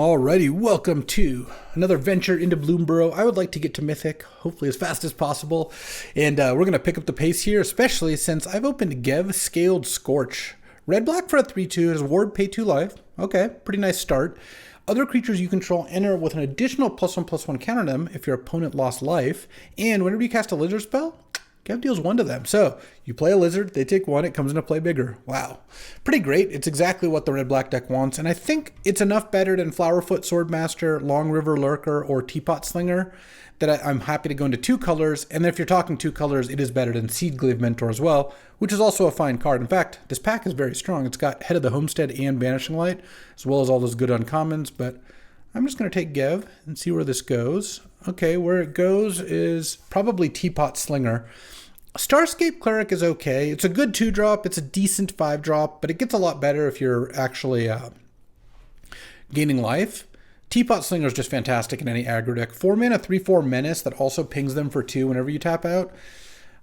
Alrighty, welcome to another venture into Bloomburrow. I would like to get to Mythic, hopefully as fast as possible. And we're going to pick up the pace here, especially since I've opened Gev Scaled Scorch. Red-black for a 3-2, has ward, pay 2 life. Okay, pretty nice start. Other creatures you control enter with an additional +1/+1 counter them if your opponent lost life. And whenever you cast a lizard spell, Gev deals 1 to them. So you play a lizard, they take 1, it comes into play bigger. Wow. Pretty great. It's exactly what the red-black deck wants. And I think it's enough better than Flowerfoot Swordmaster, Long River Lurker, or Teapot Slinger that I'm happy to go into 2 colors. And if you're talking 2 colors, it is better than Seedglaive Mentor as well, which is also a fine card. In fact, this pack is very strong. It's got Head of the Homestead and Banishing Light, as well as all those good uncommons. But I'm just going to take Gev and see where this goes. Okay, where it goes is probably Teapot Slinger. Starscape Cleric is okay. It's a good 2-drop. It's a decent 5-drop, but it gets a lot better if you're actually gaining life. Teapot Slinger is just fantastic in any aggro deck. 4 mana, 3/4 Menace that also pings them for 2 whenever you tap out.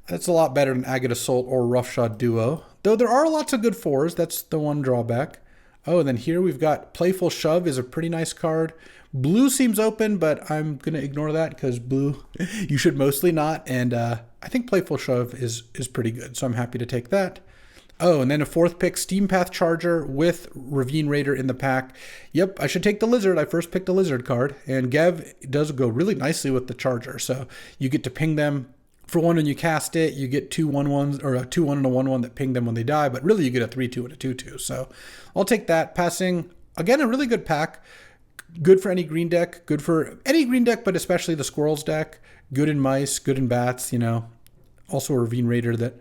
That's a lot better than Agate Assault or Roughshod Duo. Though there are lots of good 4s. That's the one drawback. Oh, and then here we've got Playful Shove is a pretty nice card. Blue seems open, but I'm going to ignore that because blue, you should mostly not. And I think Playful Shove is pretty good, so I'm happy to take that. Oh, and then a 4th pick, Steam Path Charger with Ravine Raider in the pack. Yep, I should take the Lizard. I first picked a Lizard card, and Gev does go really nicely with the Charger. So you get to ping them for 1 when you cast it. You get 2 1/1s, or a 2/1 and a 1/1 that ping them when they die, but really you get a 3/2 and a 2/2. So I'll take that. Passing, again, a really good pack. Good for any green deck, good for any green deck, but especially the Squirrels deck. Good in Mice, good in Bats, you know. Also a Ravine Raider that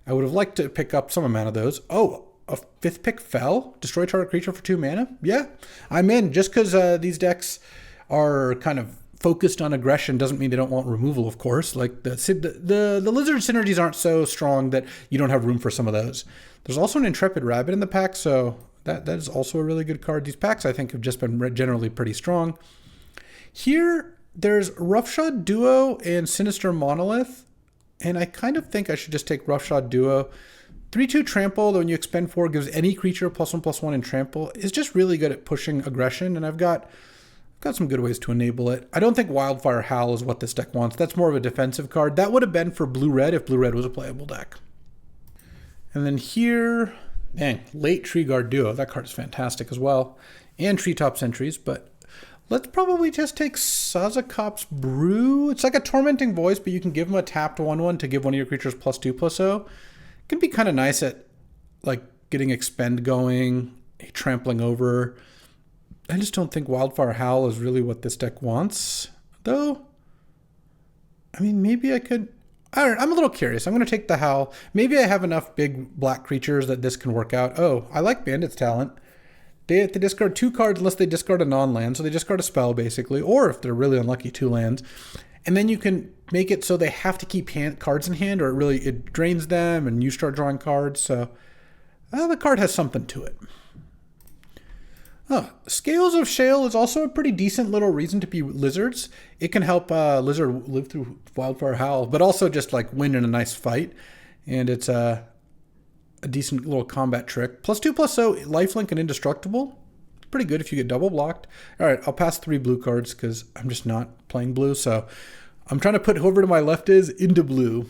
I would have liked to pick up some amount of those. Oh, a 5th pick fell? Destroy target creature for 2 mana? Yeah, I'm in. Just because these decks are kind of focused on aggression doesn't mean they don't want removal, of course. Like the Lizard synergies aren't so strong that you don't have room for some of those. There's also an Intrepid Rabbit in the pack, so that is also a really good card. These packs, I think, have just been generally pretty strong. Here, there's Roughshod Duo and Sinister Monolith, and I kind of think I should just take Roughshod Duo. 3/2 Trample, though when you expend 4, gives any creature +1/+1 in Trample, is just really good at pushing aggression, and I've got some good ways to enable it. I don't think Wildfire Howl is what this deck wants. That's more of a defensive card. That would have been for Blue-Red if Blue-Red was a playable deck. And then here, dang, late Treeguard Duo. That card is fantastic as well. And Treetop Sentries, but let's probably just take Sazakop's Brew. It's like a Tormenting Voice, but you can give them a tapped 1/1 to give one of your creatures +2/+0. It can be kind of nice at like getting Expend going, trampling over. I just don't think Wildfire Howl is really what this deck wants, though. I mean, maybe I could. I don't know, I'm a little curious. I'm going to take the Howl. Maybe I have enough big black creatures that this can work out. Oh, I like Bandit's Talent. They have to discard 2 cards unless they discard a non-land. So they discard a spell, basically. Or if they're really unlucky, 2 lands. And then you can make it so they have to keep cards in hand, or it drains them and you start drawing cards. So the card has something to it. Scales of Shale is also a pretty decent little reason to be lizards. It can help Lizard live through Wildfire Howl, but also just like win in a nice fight. And it's a decent little combat trick. +2/+0, lifelink and indestructible. Pretty good if you get double blocked. All right, I'll pass 3 blue cards because I'm just not playing blue. So I'm trying to put whoever to my left is into blue.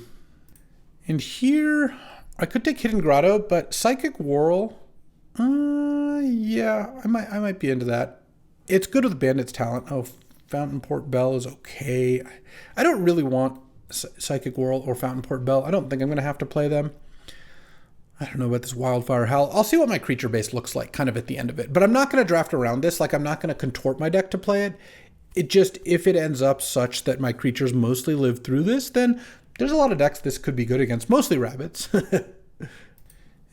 And here, I could take Hidden Grotto, but Psychic Whirl, yeah, I might be into that. It's good with Bandit's Talent. Oh, Fountain Port Bell is okay. I don't really want Psychic Whirl or Fountain Port Bell. I don't think I'm going to have to play them. I don't know about this Wildfire Howl. I'll see what my creature base looks like kind of at the end of it. But I'm not going to draft around this. Like, I'm not going to contort my deck to play it. It just, if it ends up such that my creatures mostly live through this, then there's a lot of decks this could be good against. Mostly rabbits.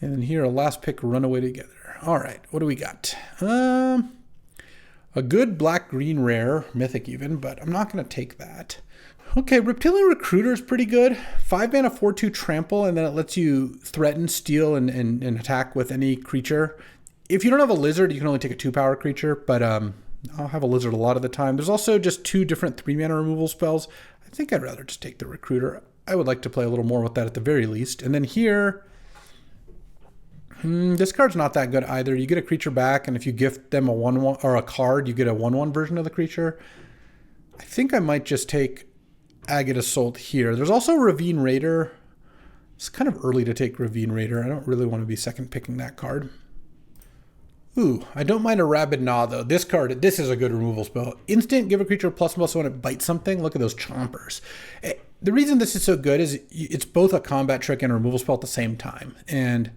And then here, a last pick, Runaway Together. All right, what do we got? A good black-green rare, Mythic even, but I'm not going to take that. Okay, Reptilian Recruiter is pretty good. 5 mana, 4/2 Trample, and then it lets you threaten, steal, and attack with any creature. If you don't have a Lizard, you can only take a 2-power creature, but I'll have a Lizard a lot of the time. There's also just 2 different 3-mana removal spells. I think I'd rather just take the Recruiter. I would like to play a little more with that at the very least. And then here, This card's not that good either. You get a creature back, and if you gift them a 1/1 or a card, you get a 1/1 version of the creature. I think I might just take Agate Assault here. There's also Ravine Raider. It's kind of early to take Ravine Raider. I don't really want to be second picking that card. Ooh, I don't mind a Rabid Gnaw though. This card, this is a good removal spell. Instant, give a creature ++, when it bites something. Look at those chompers. The reason this is so good is it's both a combat trick and a removal spell at the same time. And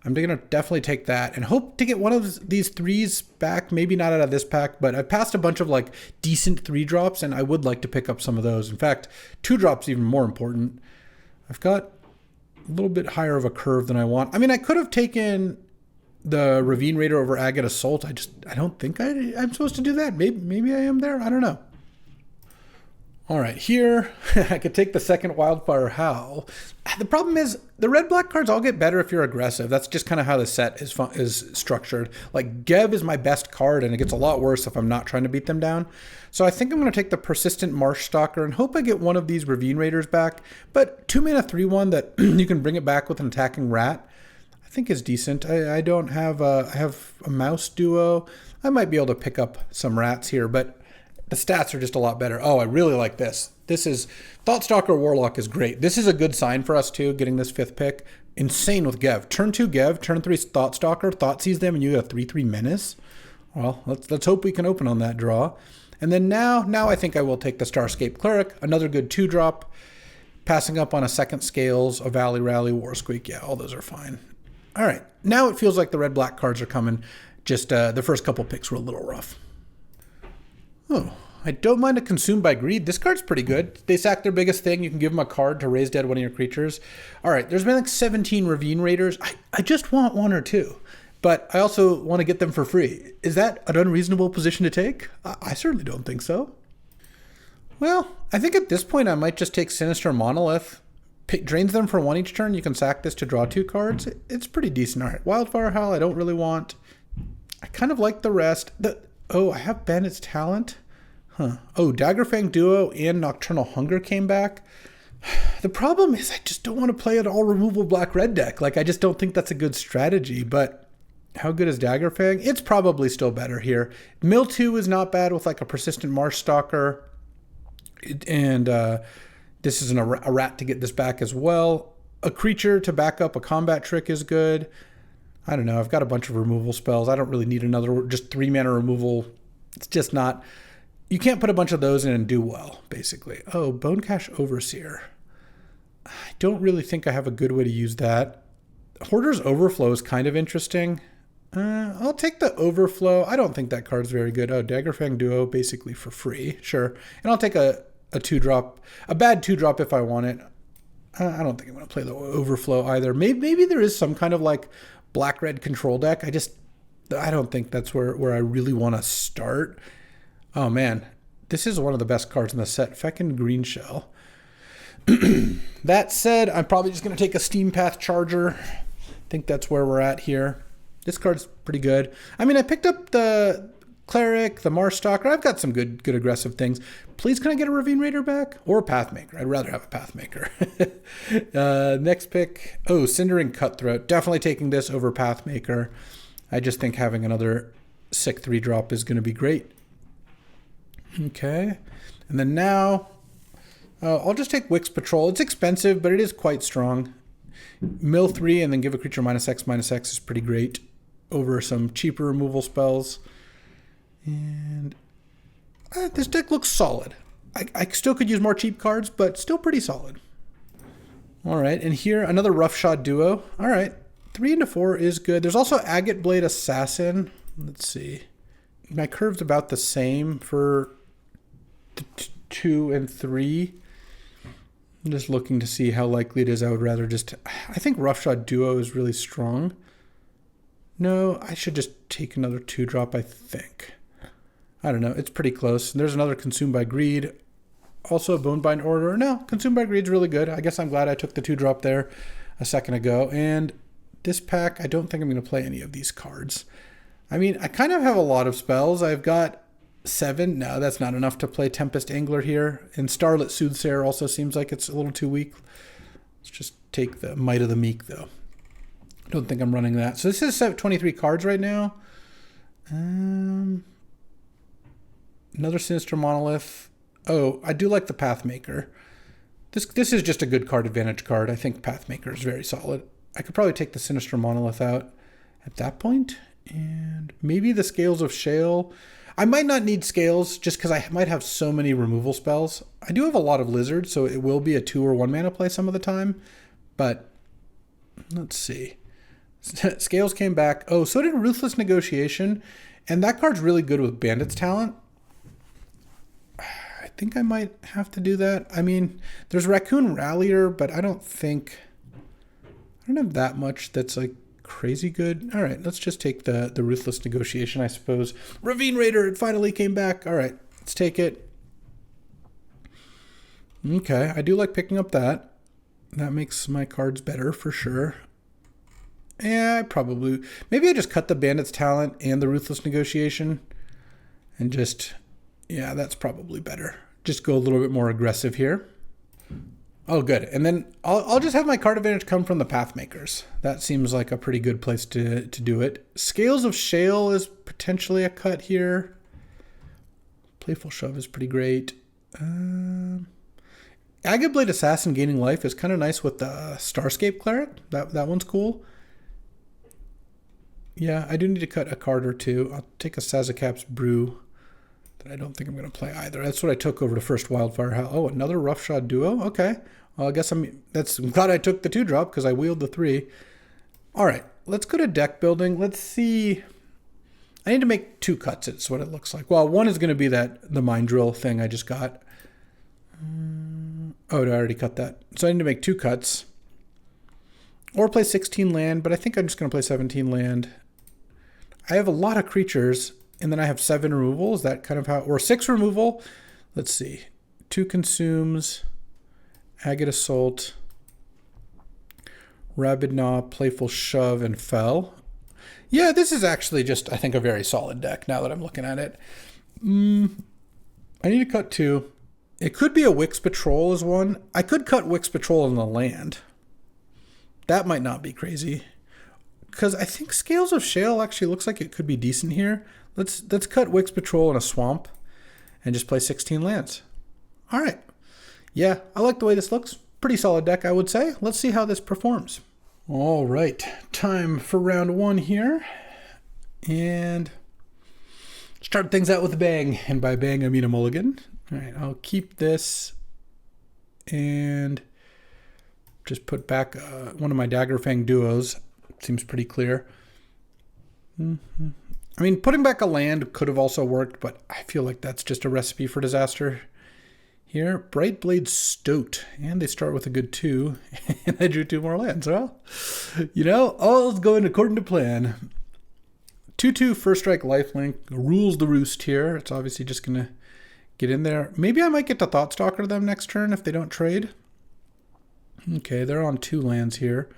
I'm going to definitely take that and hope to get one of these 3s back. Maybe not out of this pack, but I've passed a bunch of like decent 3-drops, and I would like to pick up some of those. In fact, 2-drops even more important. I've got a little bit higher of a curve than I want. I mean, I could have taken the Ravine Raider over Agate Assault. I don't think I'm supposed to do that. Maybe I am there. I don't know. All right, here I could take the second Wildfire Howl. The problem is the red-black cards all get better if you're aggressive. That's just kind of how the set is structured. Like Gev is my best card, and it gets a lot worse if I'm not trying to beat them down. So I think I'm going to take the Persistent Marsh Stalker and hope I get one of these Ravine Raiders back. But 2-mana 3/1 that you can bring it back with an attacking rat, I think is decent. I don't have I have a Mouse Duo. I might be able to pick up some rats here, but the stats are just a lot better. Oh, I really like this. This is Thoughtstalker Warlock is great. This is a good sign for us too, getting this 5th pick. Insane with Gev. Turn 2 Gev, turn 3 Thoughtstalker, Thoughtseize them, and you have 3/3 Menace. Well, let's hope we can open on that draw. And then now I think I will take the Starscape Cleric, another good 2-drop, passing up on a second Scales, a Valley Rally, War Squeak. Yeah, all those are fine. All right, now it feels like the red-black cards are coming. Just the first couple picks were a little rough. Oh, I don't mind a Consumed by Greed. This card's pretty good. They sack their biggest thing. You can give them a card to raise dead one of your creatures. All right, there's been like 17 Ravine Raiders. I just want 1 or 2, but I also want to get them for free. Is that an unreasonable position to take? I certainly don't think so. Well, I think at this point I might just take Sinister Monolith. Drains them for 1 each turn. You can sack this to draw 2 cards. It's pretty decent. All right, Wildfire Howl I don't really want. I kind of like the rest. Oh, I have Bandit's Talent. Huh. Oh, Daggerfang Duo and Nocturnal Hunger came back. The problem is I just don't want to play an all-removal black-red deck. Like, I just don't think that's a good strategy, but how good is Daggerfang? It's probably still better here. Mill 2 is not bad with, like, a Persistent Marsh Stalker. And this is a rat to get this back as well. A creature to back up a combat trick is good. I don't know. I've got a bunch of removal spells. I don't really need another just 3-mana removal. It's just not... You can't put a bunch of those in and do well, basically. Oh, Bonecash Overseer. I don't really think I have a good way to use that. Hoarder's Overflow is kind of interesting. I'll take the Overflow. I don't think that card's very good. Oh, Daggerfang Duo basically for free. Sure. And I'll take a 2-drop, a bad 2-drop if I want it. I don't think I'm going to play the Overflow either. Maybe there is some kind of like black-red control deck. I don't think that's where I really want to start. Oh man, this is one of the best cards in the set. Feckin' Green Shell. That said, I'm probably just going to take a Steam Path Charger. I think that's where we're at here. This card's pretty good. I mean, I picked up the Cleric, the Marsh Stalker. I've got some good aggressive things. Please, can I get a Ravine Raider back? Or a Pathmaker? I'd rather have a Pathmaker. Next pick. Oh, Cindering Cutthroat. Definitely taking this over Pathmaker. I just think having another sick 3-drop is going to be great. Okay. And then now, I'll just take Wix Patrol. It's expensive, but it is quite strong. Mill 3 and then give a creature -X/-X is pretty great over some cheaper removal spells. And this deck looks solid. I still could use more cheap cards, but still pretty solid. All right, and here, another Roughshod Duo. All right, 3 into 4 is good. There's also Agate Blade Assassin. Let's see. My curve's about the same for 2 and 3. I'm just looking to see how likely it is. I would rather just... I think Roughshod Duo is really strong. No, I should just take another 2-drop, I think. I don't know. It's pretty close. There's another Consumed by Greed. Also a Bonebind Order. No, Consumed by Greed's really good. I guess I'm glad I took the 2-drop there a second ago. And this pack, I don't think I'm going to play any of these cards. I mean, I kind of have a lot of spells. I've got 7. No, that's not enough to play Tempest Angler here. And Starlit Soothsayer also seems like it's a little too weak. Let's just take the Might of the Meek, though. I don't think I'm running that. So this is 23 cards right now. Another Sinister Monolith. Oh, I do like the Pathmaker. This is just a good card advantage card. I think Pathmaker is very solid. I could probably take the Sinister Monolith out at that point. And maybe the Scales of Shale. I might not need Scales just because I might have so many removal spells. I do have a lot of Lizard, so it will be a 2 or 1 mana play some of the time. But let's see. Scales came back. Oh, so did Ruthless Negotiation. And that card's really good with Bandit's Talent. I think I might have to do that. I mean, there's Raccoon Rallier, but I don't have that much that's like crazy good. All right, let's just take the Ruthless Negotiation, I suppose. Ravine Raider, it finally came back. All right, let's take it. Okay, I do like picking up that. That makes my cards better for sure. Yeah, maybe I just cut the Bandit's Talent and the Ruthless Negotiation and just, yeah, that's probably better. Just go a little bit more aggressive here. Oh, good. And then I'll just have my card advantage come from the Pathmakers. That seems like a pretty good place to do it. Scales of Shale is potentially a cut here. Playful Shove is pretty great. Agate Blade Assassin gaining life is kind of nice with the Starscape Cleric. That one's cool. Yeah, I do need to cut a card or two. I'll take a Sazakap's Brew that I don't think I'm going to play either. That's what I took over to first Wildfire House. Oh, another Roughshod Duo? Okay. Well, I guess I'm glad I took the 2-drop because I wheeled the 3. All right, let's go to deck building. Let's see. I need to make 2 cuts. It's what it looks like. Well, one is going to be the Mind Drill thing I just got. Oh, I already cut that. So I need to make 2 cuts. Or play 16 land, but I think I'm just going to play 17 land. I have a lot of creatures, and then I have 7 removal. Is that kind of how... Or 6 removal. Let's see. 2 consumes... Agate Assault, Rabid Gnaw, Playful Shove, and Fell. Yeah, this is actually just, I think, a very solid deck now that I'm looking at it. I need to cut 2. It could be a Wix Patrol as one. I could cut Wix Patrol in the land. That might not be crazy. Because I think Scales of Shale actually looks like it could be decent here. Let's cut Wix Patrol in a swamp and just play 16 lands. All right. Yeah, I like the way this looks. Pretty solid deck, I would say. Let's see how this performs. All right, time for round 1 here. And start things out with a bang. And by bang, I mean a mulligan. All right, I'll keep this and just put back one of my Daggerfang duos. Seems pretty clear. I mean, putting back a land could have also worked, but I feel like that's just a recipe for disaster. Here, Brightblade Stoat, and they start with a good 2, and I drew 2 more lands. Well, you know, all's going according to plan. 2/2 First Strike Lifelink rules the roost here. It's obviously just going to get in there. Maybe I might get to Thoughtstalker them next turn if they don't trade. Okay, they're on 2 lands here.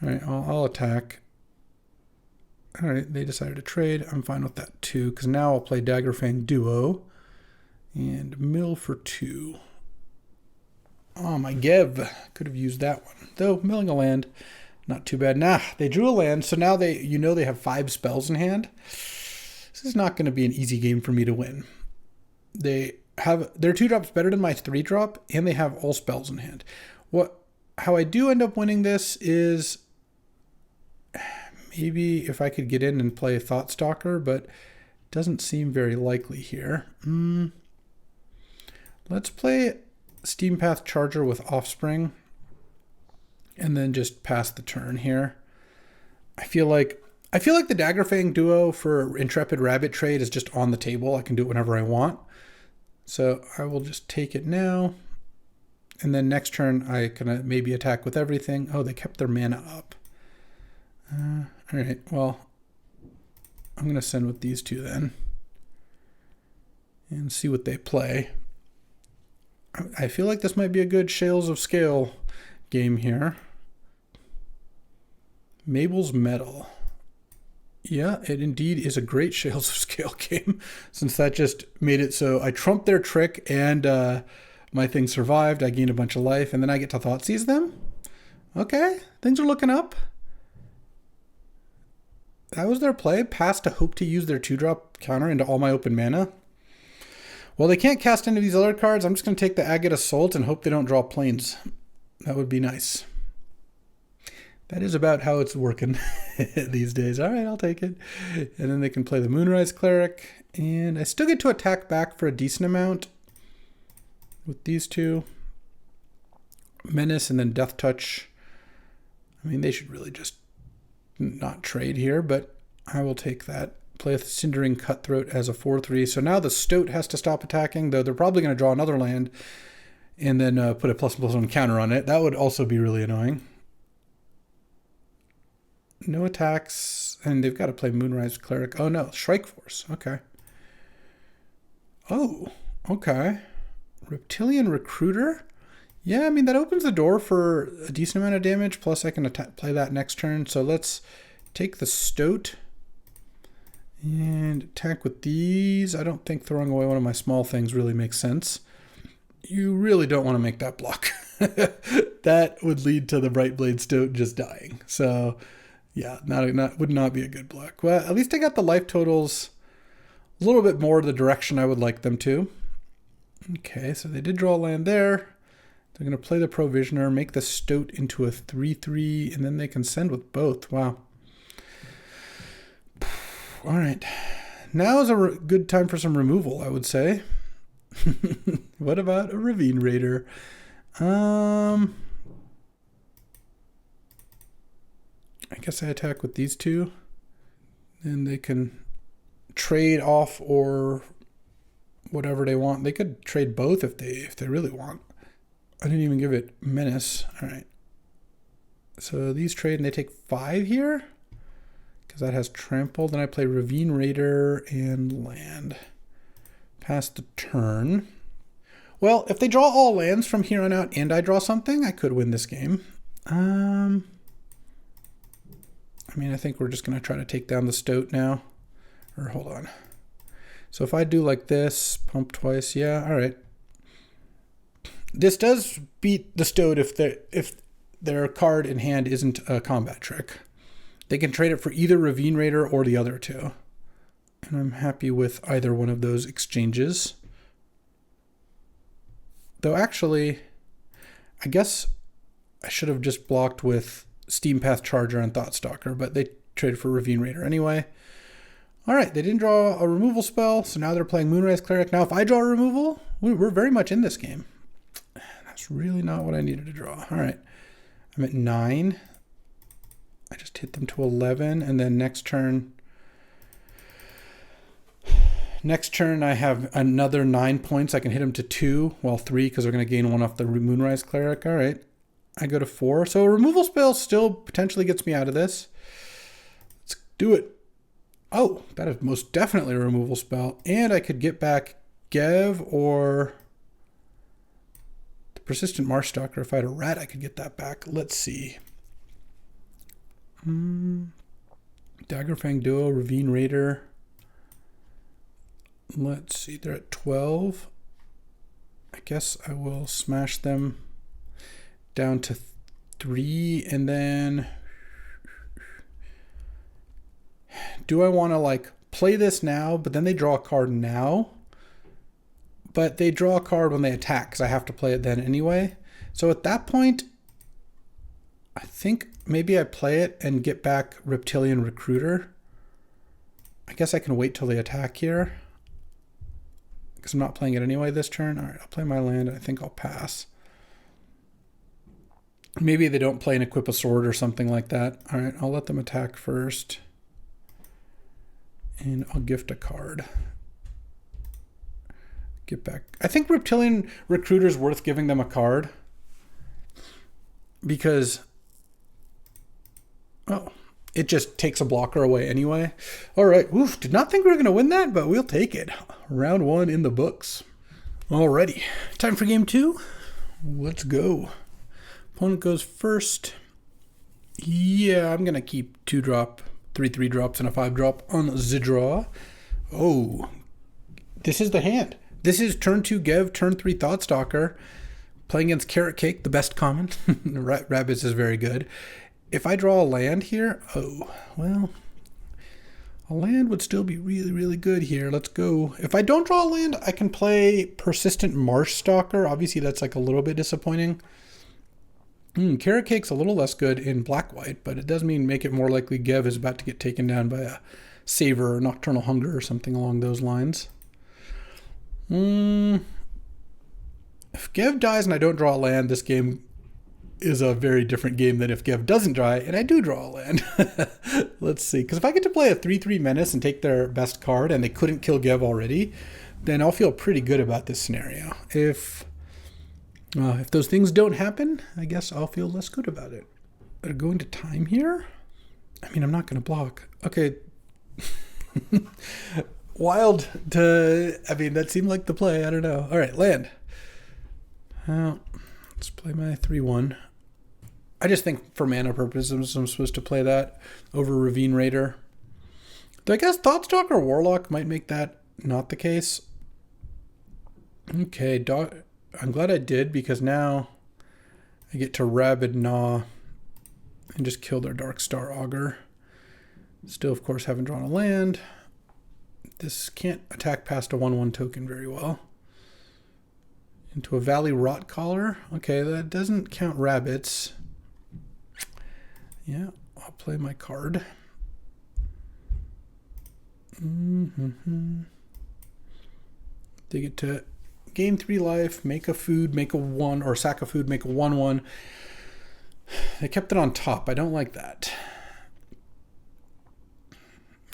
All right, I'll attack. All right, they decided to trade. I'm fine with that too, because now I'll play Daggerfang Duo. And mill for 2. Oh, my Gev. Could have used that one. Though, milling a land, not too bad. Nah, they drew a land, so now they have 5 spells in hand. This is not going to be an easy game for me to win. Their 2-drop's better than my 3-drop, and they have all spells in hand. How I do end up winning this is maybe if I could get in and play Thoughtstalker, but doesn't seem very likely here. Let's play Steampath Charger with Offspring and then just pass the turn here. I feel like the Daggerfang Duo for Intrepid Rabbit trade is just on the table. I can do it whenever I want. So I will just take it now. And then next turn I can maybe attack with everything. Oh, they kept their mana up. All right, well, I'm going to send with these 2 then and see what they play. I feel like this might be a good Shales of Scale game here. Mabel's Metal. Yeah, it indeed is a great Shales of Scale game, since that just made it so I trumped their trick and my thing survived. I gained a bunch of life, and then I get to Thoughtseize them. Okay, things are looking up. That was their play. Pass to hope to use their 2-drop counter into all my open mana. Well, they can't cast any of these other cards. I'm just going to take the Agate Assault and hope they don't draw planes. That would be nice. That is about how it's working these days. All right, I'll take it. And then they can play the Moonrise Cleric. And I still get to attack back for a decent amount with these two. Menace and then Death Touch. I mean, they should really just not trade here, but I will take that. Play a Cindering Cutthroat as a 4/3. So now the Stoat has to stop attacking, though they're probably going to draw another land and then put a ++1 counter on it. That would also be really annoying. No attacks, and they've got to play Moonrise Cleric. Oh no, Shrike Force. Okay. Oh, okay. Reptilian Recruiter? Yeah, I mean, that opens the door for a decent amount of damage, plus I can play that next turn. So let's take the Stoat and attack with these. I don't think throwing away one of my small things really makes sense. You really don't want to make that block. That would lead to the Brightblade Stoat just dying. So yeah, would not be a good block. Well, at least I got the life totals a little bit more the direction I would like them to. Okay, so they did draw a land there. They're going to play the Provisioner, make the Stoat into a 3/3, and then they can send with both. Wow. All right. Now is a good time for some removal, I would say. What about a Ravine Raider? I guess I attack with these two. And they can trade off or whatever they want. They could trade both if they really want. I didn't even give it Menace. All right. So these trade and they take 5 here. Because that has Trample. Then I play Ravine Raider and land. Pass the turn. Well, if they draw all lands from here on out and I draw something, I could win this game. I mean, I think we're just going to try to take down the Stoat now. Or hold on. So if I do like this, pump twice, yeah, all right. This does beat the Stoat if their card in hand isn't a combat trick. They can trade it for either Ravine Raider or the other two. And I'm happy with either one of those exchanges. Though actually, I guess I should have just blocked with Steampath Charger and Thoughtstalker, but they traded for Ravine Raider anyway. All right, they didn't draw a removal spell, so now they're playing Moonrise Cleric. Now if I draw a removal, we're very much in this game. That's really not what I needed to draw. All right, I'm at 9. I just hit them to 11, and then next turn I have another 9 points. I can hit them to 2, well 3 because they're going to gain 1 off the Moonrise Cleric. All right, I go to 4. So a removal spell still potentially gets me out of this. Let's do it. Oh, that is most definitely a removal spell. And I could get back Gev or the Persistent Marshstalker. If I had a rat, I could get that back. Let's see. Daggerfang Duo, Ravine Raider. Let's see, they're at 12. I guess I will smash them down to 3, and then do I want to like play this now, but then they draw a card now, but they draw a card when they attack because I have to play it then anyway. So at that point, I think maybe I play it and get back Reptilian Recruiter. I guess I can wait till they attack here because I'm not playing it anyway this turn. All right, I'll play my land. I think I'll pass. Maybe they don't play and equip a sword or something like that. All right, I'll let them attack first. And I'll gift a card. Get back. I think Reptilian Recruiter is worth giving them a card. Because it just takes a blocker away anyway. All right. Oof, did not think we were going to win that, but we'll take it. Round 1 in the books. Alrighty. Time for game 2. Let's go. Opponent goes first. Yeah, I'm going to keep 2-drop, 3/3 drops, and a 5-drop on the draw. Oh, this is the hand. This is turn 2 Gev, turn 3 Thoughtstalker. Playing against Carrot Cake, the best common. Rabbits is very good. If I draw a land here, oh, well, A land would still be really, really good here. Let's go. If I don't draw a land, I can play Persistent Marsh Stalker. Obviously, that's like a little bit disappointing. Carrot Cake's a little less good in black-white, but it does mean make it more likely Gev is about to get taken down by a Saver or Nocturnal Hunger or something along those lines. If Gev dies and I don't draw a land, this game is a very different game than if Gev doesn't die and I do draw a land. Let's see. Because if I get to play a 3/3 Menace and take their best card and they couldn't kill Gev already, then I'll feel pretty good about this scenario. If those things don't happen, I guess I'll feel less good about it. Are going to time here? I mean, I'm not going to block. Okay. Wild to... I mean, that seemed like the play. I don't know. All right, land. Let's play my 3/1. I just think for mana purposes, I'm supposed to play that over Ravine Raider. Though I guess Thoughtstalker Warlock might make that not the case. Okay, I'm glad I did, because now I get to Rabid Gnaw and just kill their Darkstar Augur. Still, of course, haven't drawn a land. This can't attack past a 1/1 token very well. Into a Valley Rotcaller. Okay, that doesn't count rabbits. Yeah, I'll play my card. They get to gain 3 life, make a food, make a 1, or sack a food, make a 1/1. They kept it on top. I don't like that.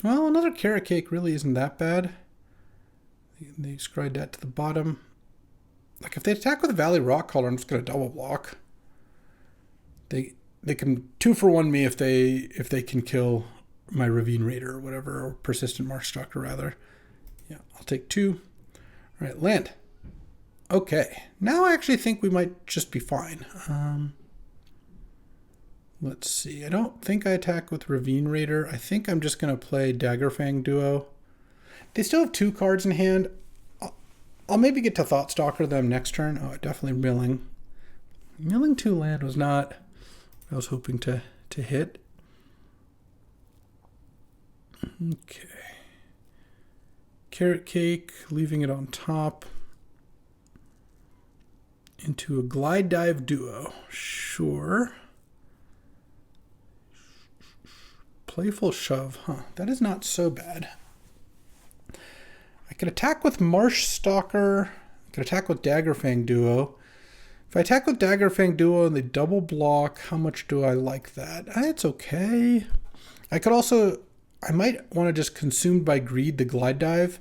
Well, another Carrot Cake really isn't that bad. They scryed that to the bottom. Like, if they attack with a Valley Rotcaller, I'm just going to double block. They can 2-for-1 me if they can kill my Ravine Raider or whatever, or Persistent Marsh Stalker rather. Yeah, I'll take 2. All right, land. Okay, now I actually think we might just be fine. Let's see. I don't think I attack with Ravine Raider. I think I'm just going to play Daggerfang Duo. They still have 2 cards in hand. I'll maybe get to Thoughtstalker them next turn. Oh, definitely milling. Milling 2 land was not what I was hoping to hit. Okay. Carrot Cake, leaving it on top. Into a Glide Dive Duo. Sure. Playful Shove. Huh. That is not so bad. I could attack with Marsh Stalker. I could attack with Daggerfang Duo. If I attack with Daggerfang Duo and they double block, how much do I like that? It's okay. I could also... I might want to just Consumed by Greed the Glide Dive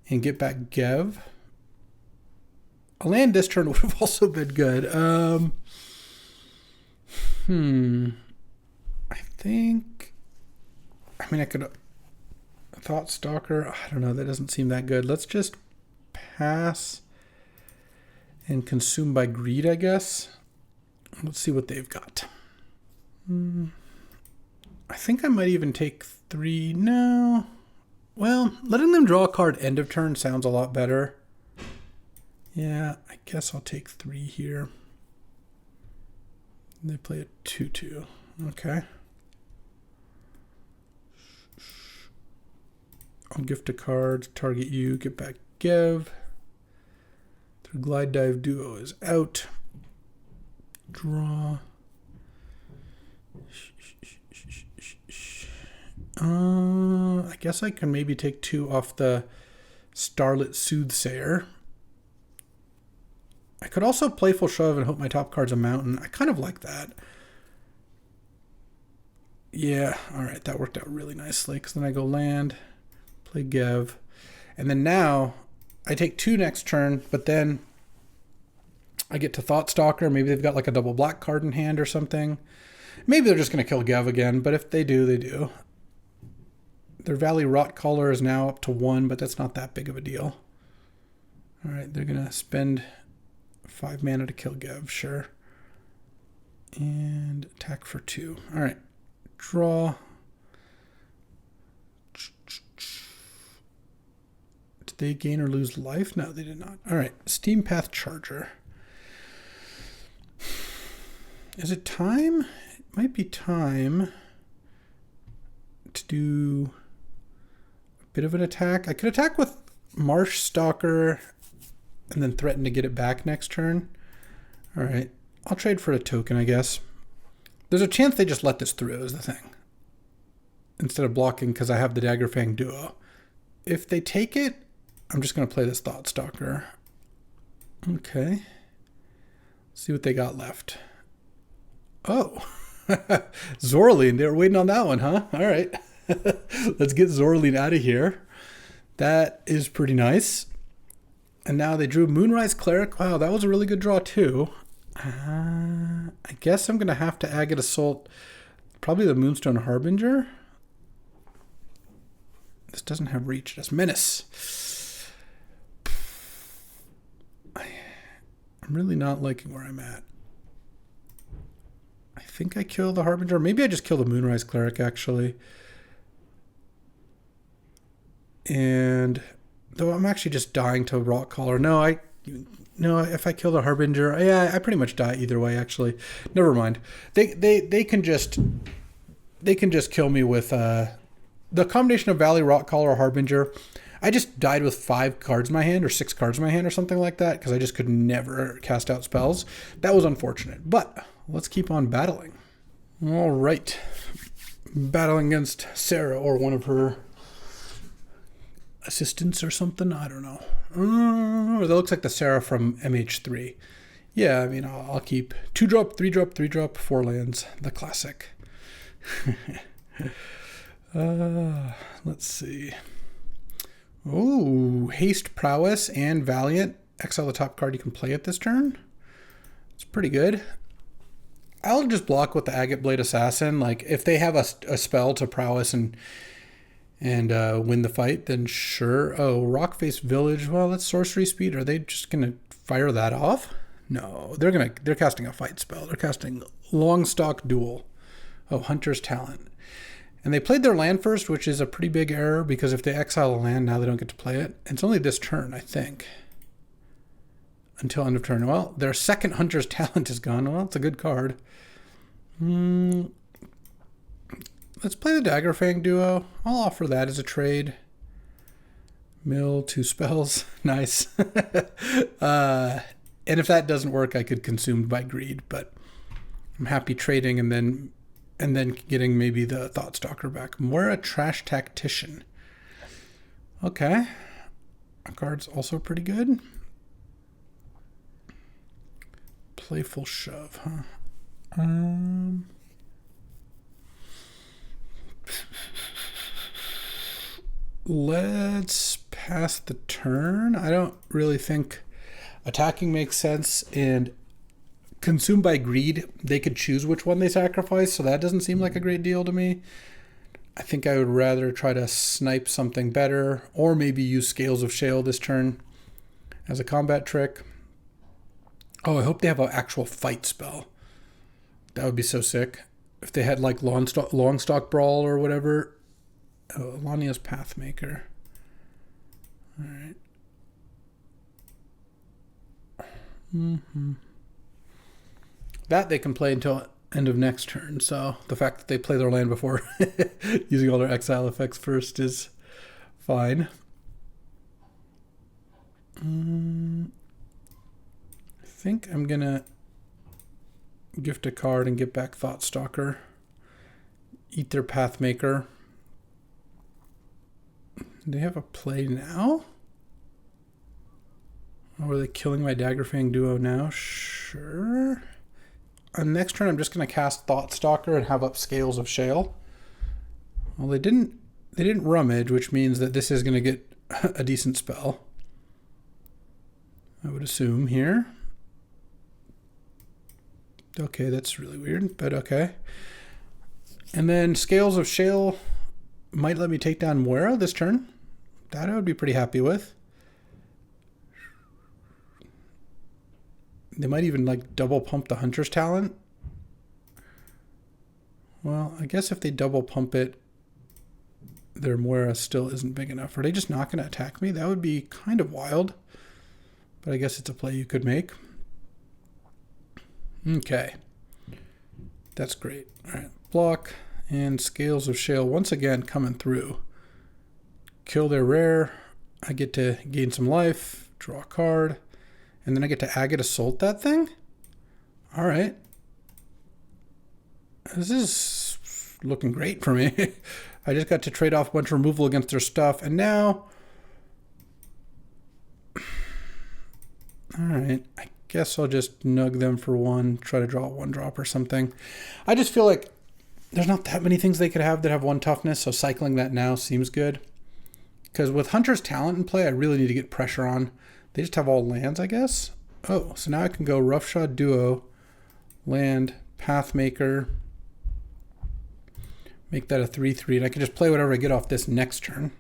and get back Gev. A land this turn would have also been good. I think... I mean, I could... Thoughtstalker, I don't know, that doesn't seem that good. Let's just pass and Consume by Greed, I guess. Let's see what they've got. I think I might even take 3. No. Well, letting them draw a card end of turn sounds a lot better. Yeah, I guess I'll take 3 here. They play a 2/2. Okay. I'll gift a card, target you, get back Gev. The Glide Dive Duo is out. Draw. I guess I can maybe take 2 off the Starlit Soothsayer. I could also Playful Shove and hope my top card's a mountain. I kind of like that. Yeah, all right, that worked out really nicely, because then I go land, play Gev, and then now I take 2 next turn, but then I get to Thoughtstalker. Maybe they've got like a double black card in hand or something. Maybe they're just going to kill Gev again, but if they do, they do. Their Valley Rotcaller is now up to 1, but that's not that big of a deal. All right, they're going to spend 5 mana to kill Gev, sure. And attack for 2. All right, draw. Did they gain or lose life? No, they did not. All right, Steam Path Charger. Is it time? It might be time to do bit of an attack. I could attack with Marsh Stalker and then threaten to get it back next turn. All right, I'll trade for a token, I guess. There's a chance they just let this through is the thing. Instead of blocking because I have the Daggerfang Duo. If they take it, I'm just going to play this Thought Stalker. Okay. See what they got left. Oh. Zorleen. They were waiting on that one, huh? All right. Let's get Zorleen out of here. That is pretty nice. And now they drew Moonrise Cleric. Wow, that was a really good draw too. I guess I'm going to have to Agate Assault probably the Moonstone Harbinger. This doesn't have reach. It has Menace. I'm really not liking where I'm at. I think I kill the Harbinger. Maybe I just kill the Moonrise Cleric, actually. And though I'm actually just dying to Rockcaller. No, if I kill the Harbinger, yeah, I pretty much die either way, actually. Never mind. They can just kill me with the combination of Valley, Rockcaller, or Harbinger. I just died with 5 cards in my hand or 6 cards in my hand or something like that because I just could never cast out spells. That was unfortunate, but let's keep on battling. All right. Battling against Sarah or one of her assistants or something. I don't know. That looks like the Sarah from MH3. Yeah, I mean, I'll keep 2-drop, 3-drop, 3-drop, 4 lands. The classic. Let's see. Oh, Haste, Prowess, and Valiant. Exile the top card you can play at this turn. It's pretty good. I'll just block with the Agate Blade Assassin. Like, if they have a spell to Prowess and win the fight, then sure. Oh, Rockface Village. Well, that's sorcery speed. Are they just gonna fire that off? No, they're casting a fight spell. They're casting Longstalk Duel. Oh, Hunter's Talent. And they played their land first, which is a pretty big error because if they exile a land, now they don't get to play it. It's only this turn, I think. Until end of turn. Well, their second Hunter's Talent is gone. Well, it's a good card. Let's play the Daggerfang Duo. I'll offer that as a trade. Mill 2 spells. Nice. And if that doesn't work, I could Consumed by Greed, but I'm happy trading and then getting maybe the Thoughtstalker back. Moira Trash Tactician. Okay. Our card's also pretty good. Playful Shove, huh? Let's pass the turn. I don't really think attacking makes sense, and Consumed by Greed, they could choose which one they sacrifice, so that doesn't seem like a great deal to me. I think I would rather try to snipe something better, or maybe use Scales of Shale this turn as a combat trick. Oh, I hope they have an actual fight spell. That would be so sick. If they had like Longstalk Brawl or whatever. Oh, Alania's Pathmaker. All right. That they can play until end of next turn. So the fact that they play their land before using all their exile effects first is fine. I think I'm going to gift a card and get back Thoughtstalker. Eat their Pathmaker. Do they have a play now? Or are they killing my Daggerfang Duo now? Sure. On next turn, I'm just going to cast Thoughtstalker and have up Scales of Shale. Well, they didn't rummage, which means that this is going to get a decent spell. I would assume here. Okay, that's really weird, but okay. And then Scales of Shale might let me take down Moira this turn. That I would be pretty happy with. They might even like double pump the Hunter's Talent. Well, I guess if they double pump it, their Moira still isn't big enough. Are they just not going to attack me? That would be kind of wild. But I guess it's a play you could make. Okay. That's great. All right. Block and Scales of Shale once again coming through. kill their rare. I get to gain some life, draw a card, and then I get to Agate Assault that thing? All right. This is looking great for me. I just got to trade off a bunch of removal against their stuff, and now... All right, I guess I'll just nug them for one, try to draw a one drop or something. I just feel like there's not that many things they could have that have one toughness, so cycling that now seems good. Because with Hunter's Talent in play, I really need to get pressure on. They just have all lands, I guess. Oh, so now I can go Roughshod Duo, land, Pathmaker, make that a 3/3, and I can just play whatever I get off this next turn.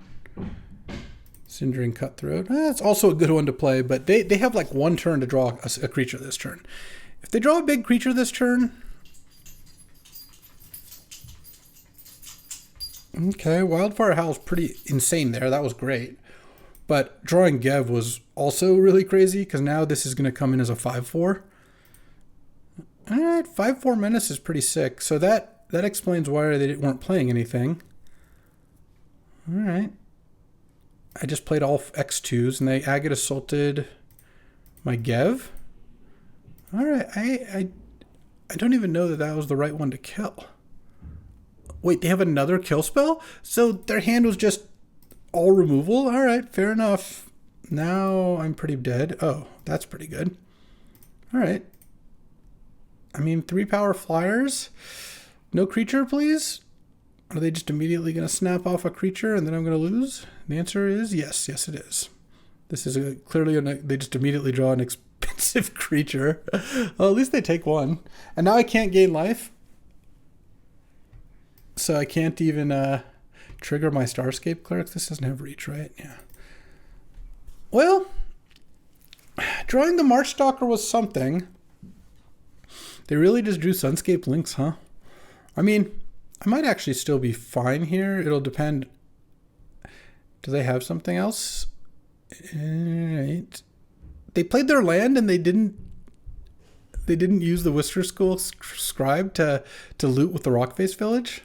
Cindering Cutthroat. That's also a good one to play, but they have like one turn to draw a creature this turn. If they draw a big creature this turn... Okay, Wildfire Howl's pretty insane there. That was great. But drawing Gev was also really crazy, because now this is going to come in as a 5/4. Alright, 5/4 Menace is pretty sick. So that explains why they weren't playing anything. Alright. I just played all X2s, and they Agate Assaulted my Gev. Alright, I don't even know that was the right one to kill. Wait, they have another kill spell? So their hand was just all removal? Alright, fair enough. Now I'm pretty dead. Oh, that's pretty good. Alright. I mean, 3-power flyers? No creature, please? Are they just immediately going to snap off a creature and then I'm going to lose? The answer is yes. Yes, it is. This is clearly, they just immediately draw an expensive creature. Well, at least they take one. And now I can't gain life. So I can't even trigger my Starscape Clerics. This doesn't have reach, right? Yeah. Well, drawing the Marchstalker was something. They really just drew Sunscape Links, huh? I mean, I might actually still be fine here. It'll depend. Do they have something else? Right. They played their land and they didn't use the Whisker School scribe to loot with the Rockface Village.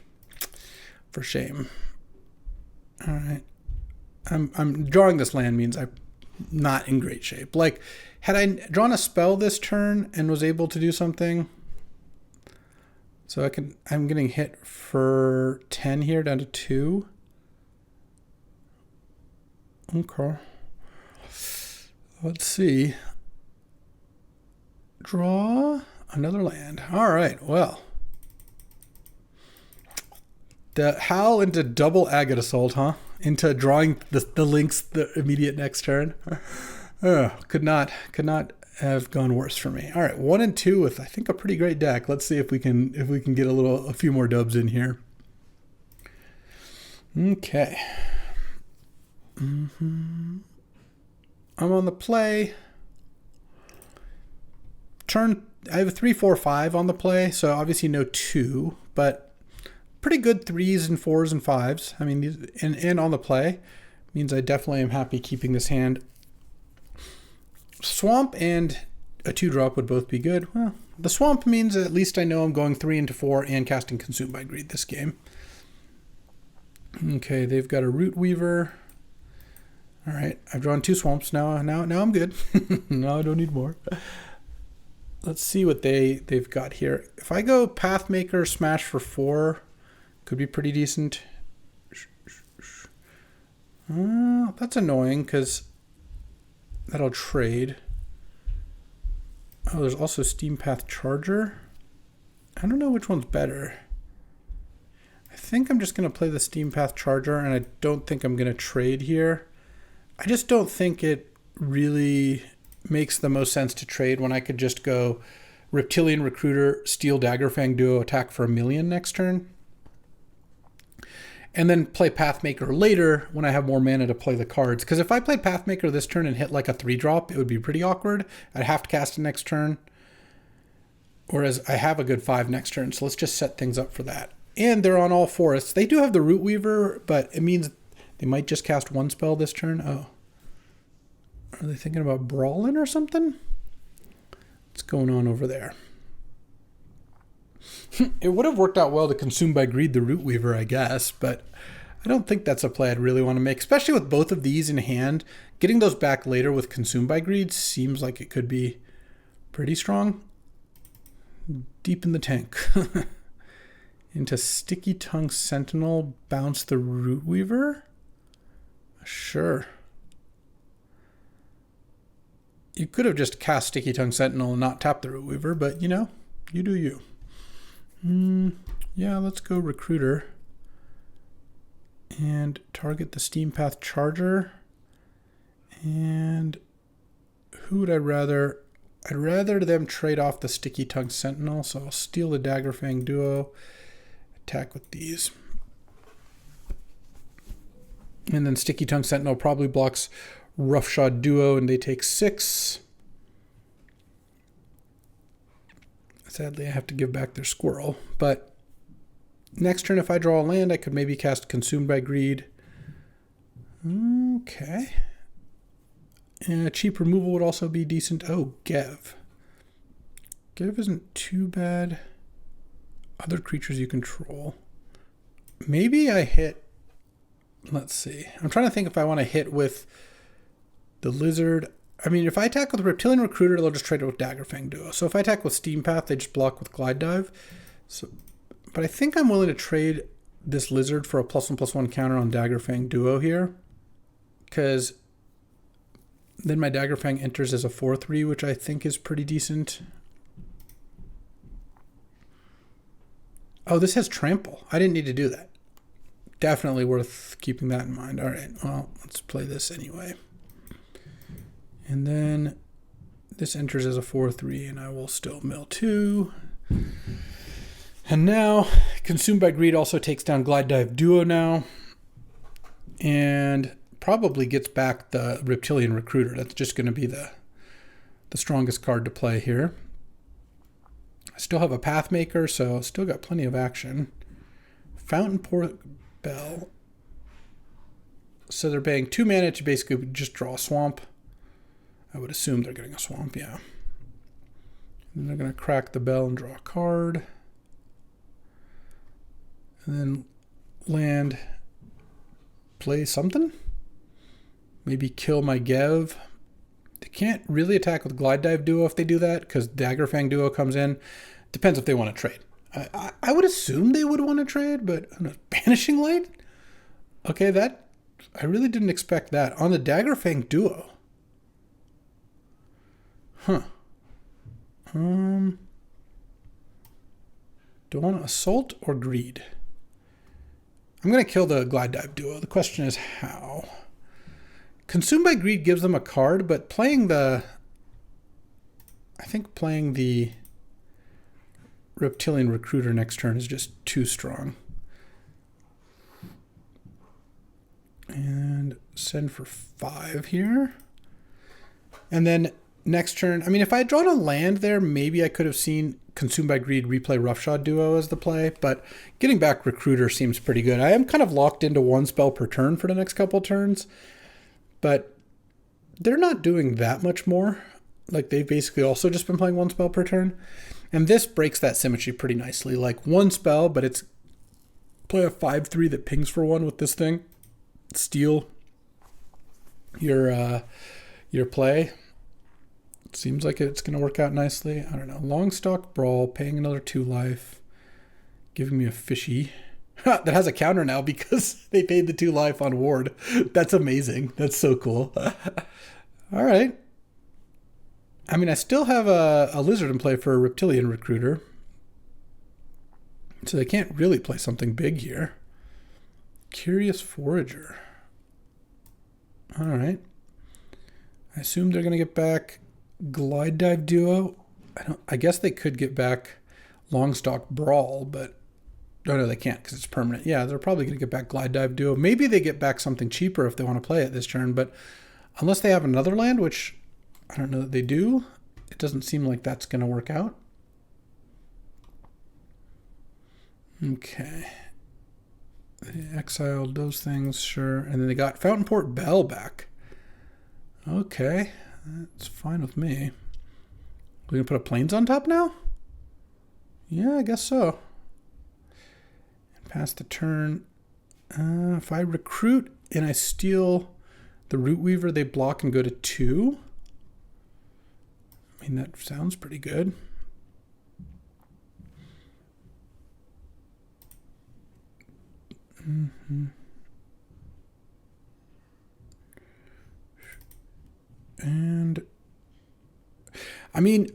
For shame. All right. I'm drawing this land means I'm not in great shape. Like, had I drawn a spell this turn and was able to do something, so I'm getting hit for 10 here down to 2. Okay. Let's see. Draw another land. All right. Well, the Howl into double Agate Assault, huh? Into drawing the links the immediate next turn. Could not have gone worse for me. All right, 1 and 2 with I think a pretty great deck. Let's see if we can get a few more dubs in here. Okay. I'm on the play. Turn. I have a 3, 4, 5 on the play, so obviously no 2, but pretty good 3s and 4s and 5s. I mean, these and on the play means I definitely am happy keeping this hand. Swamp and a 2-drop would both be good. Well, the Swamp means at least I know I'm going 3 into 4 and casting Consumed by Greed this game. Okay, they've got a Root Weaver. All right, I've drawn 2 Swamps now. Now I'm good. No, I don't need more. Let's see what they've got here. If I go Pathmaker, Smash for 4, could be pretty decent. That's annoying because that'll trade. Oh, there's also Steam Path Charger. I don't know which one's better. I think I'm just going to play the Steam Path Charger, and I don't think I'm going to trade here. I just don't think it really makes the most sense to trade when I could just go Reptilian Recruiter, Steel Daggerfang Duo, attack for 1,000,000 next turn. And then play Pathmaker later when I have more mana to play the cards. Because if I played Pathmaker this turn and hit like a 3-drop, it would be pretty awkward. I'd have to cast it next turn. Whereas I have a good 5 next turn, so let's just set things up for that. And they're on all forests. They do have the Root Weaver, but it means they might just cast 1 spell this turn. Oh. Are they thinking about Brawling or something? What's going on over there? It would have worked out well to Consume by Greed the Root Weaver, I guess, but I don't think that's a play I'd really want to make, especially with both of these in hand. Getting those back later with Consumed by Greed seems like it could be pretty strong. Deep in the tank. Into Sticky Tongue Sentinel, bounce the Root Weaver? Sure. You could have just cast Sticky Tongue Sentinel and not tap the Root Weaver, but you know, you do you. Yeah, let's go Recruiter. And target the Steam Path Charger. And who would I rather? I'd rather them trade off the Sticky Tongue Sentinel, so I'll steal the Daggerfang Duo. Attack with these. And then Sticky Tongue Sentinel probably blocks Roughshod Duo, and they take 6. Sadly, I have to give back their squirrel. But next turn, if I draw a land, I could maybe cast Consumed by Greed. Okay. And a cheap removal would also be decent. Oh, Gev. Gev isn't too bad. Other creatures you control. Maybe I hit... Let's see. I'm trying to think if I want to hit with the Lizard. I mean, if I attack with Reptilian Recruiter, they'll just trade it with Daggerfang Duo. So if I attack with Steam Path, they just block with Glide Dive. So, but I think I'm willing to trade this Lizard for a +1/+1 counter on Daggerfang Duo here. Because then my Daggerfang enters as a 4/3, which I think is pretty decent. Oh, this has Trample. I didn't need to do that. Definitely worth keeping that in mind. All right, well, let's play this anyway. And then this enters as a 4/3, and I will still mill 2. And now, Consumed by Greed also takes down Glide Dive Duo now. And probably gets back the Reptilian Recruiter. That's just going to be the strongest card to play here. I still have a Pathmaker, so still got plenty of action. Fountain Port Bell. So they're paying 2 mana to basically just draw a swamp. I would assume they're getting a swamp, yeah. And they're going to crack the bell and draw a card. And then land, play something. Maybe kill my Gev. They can't really attack with Glide Dive Duo if they do that, because Daggerfang Duo comes in. Depends if they want to trade. I would assume they would want to trade, but I don't know, Banishing Light? Okay, that I really didn't expect that. On the Daggerfang Duo. Huh. Do I want to Assault or Greed? I'm going to kill the Glide Dive Duo. The question is how. Consumed by Greed gives them a card, but playing the... I think playing the Reptilian Recruiter next turn is just too strong. And send for 5 here. And then next turn, I mean, if I had drawn a land there, maybe I could have seen Consumed by Greed replay Roughshod Duo as the play, but getting back Recruiter seems pretty good. I am kind of locked into 1 spell per turn for the next couple turns, but they're not doing that much more. Like, they've basically also just been playing 1 spell per turn. And this breaks that symmetry pretty nicely. Like, 1 spell, but it's play a 5/3 that pings for 1 with this thing. Steal your play. It seems like it's going to work out nicely. I don't know. Longstalk Brawl, paying another 2 life. Giving me a fishy. That has a counter now because they paid the 2 life on Ward. That's amazing. That's so cool. All right. I mean, I still have a Lizard in play for a Reptilian Recruiter. So they can't really play something big here. Curious Forager. All right. I assume they're going to get back Glide Dive Duo. I guess they could get back Longstalk Brawl, but... Oh, no, they can't because it's permanent. Yeah, they're probably going to get back Glide Dive Duo. Maybe they get back something cheaper if they want to play it this turn, but unless they have another land, which I don't know that they do, it doesn't seem like that's going to work out. Okay. They exiled those things, sure. And then they got Fountain Port Bell back. Okay, that's fine with me. We're going to put a Plains on top now? Yeah, I guess so. Pass the turn. If I recruit and I steal the Root Weaver, they block and go to 2. I mean, that sounds pretty good. And I mean,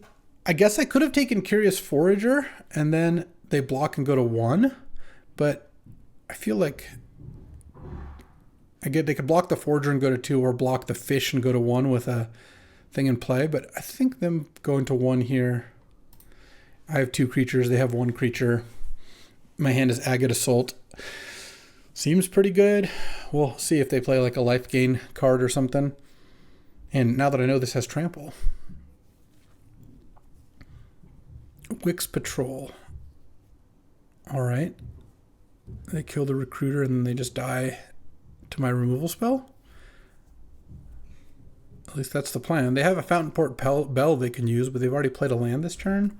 I guess I could have taken Curious Forager and then they block and go to 1, but I feel like they could block the Forager and go to 2, or block the Fish and go to 1 with a thing in play, but I think them going to 1 here. I have 2 creatures, they have 1 creature. My hand is Agate Assault. Seems pretty good. We'll see if they play like a life gain card or something. And now that I know this has trample. Wix Patrol. All right. They kill the recruiter and then they just die to my removal spell. At least that's the plan. They have a Fountain Port Bell they can use, but they've already played a land this turn.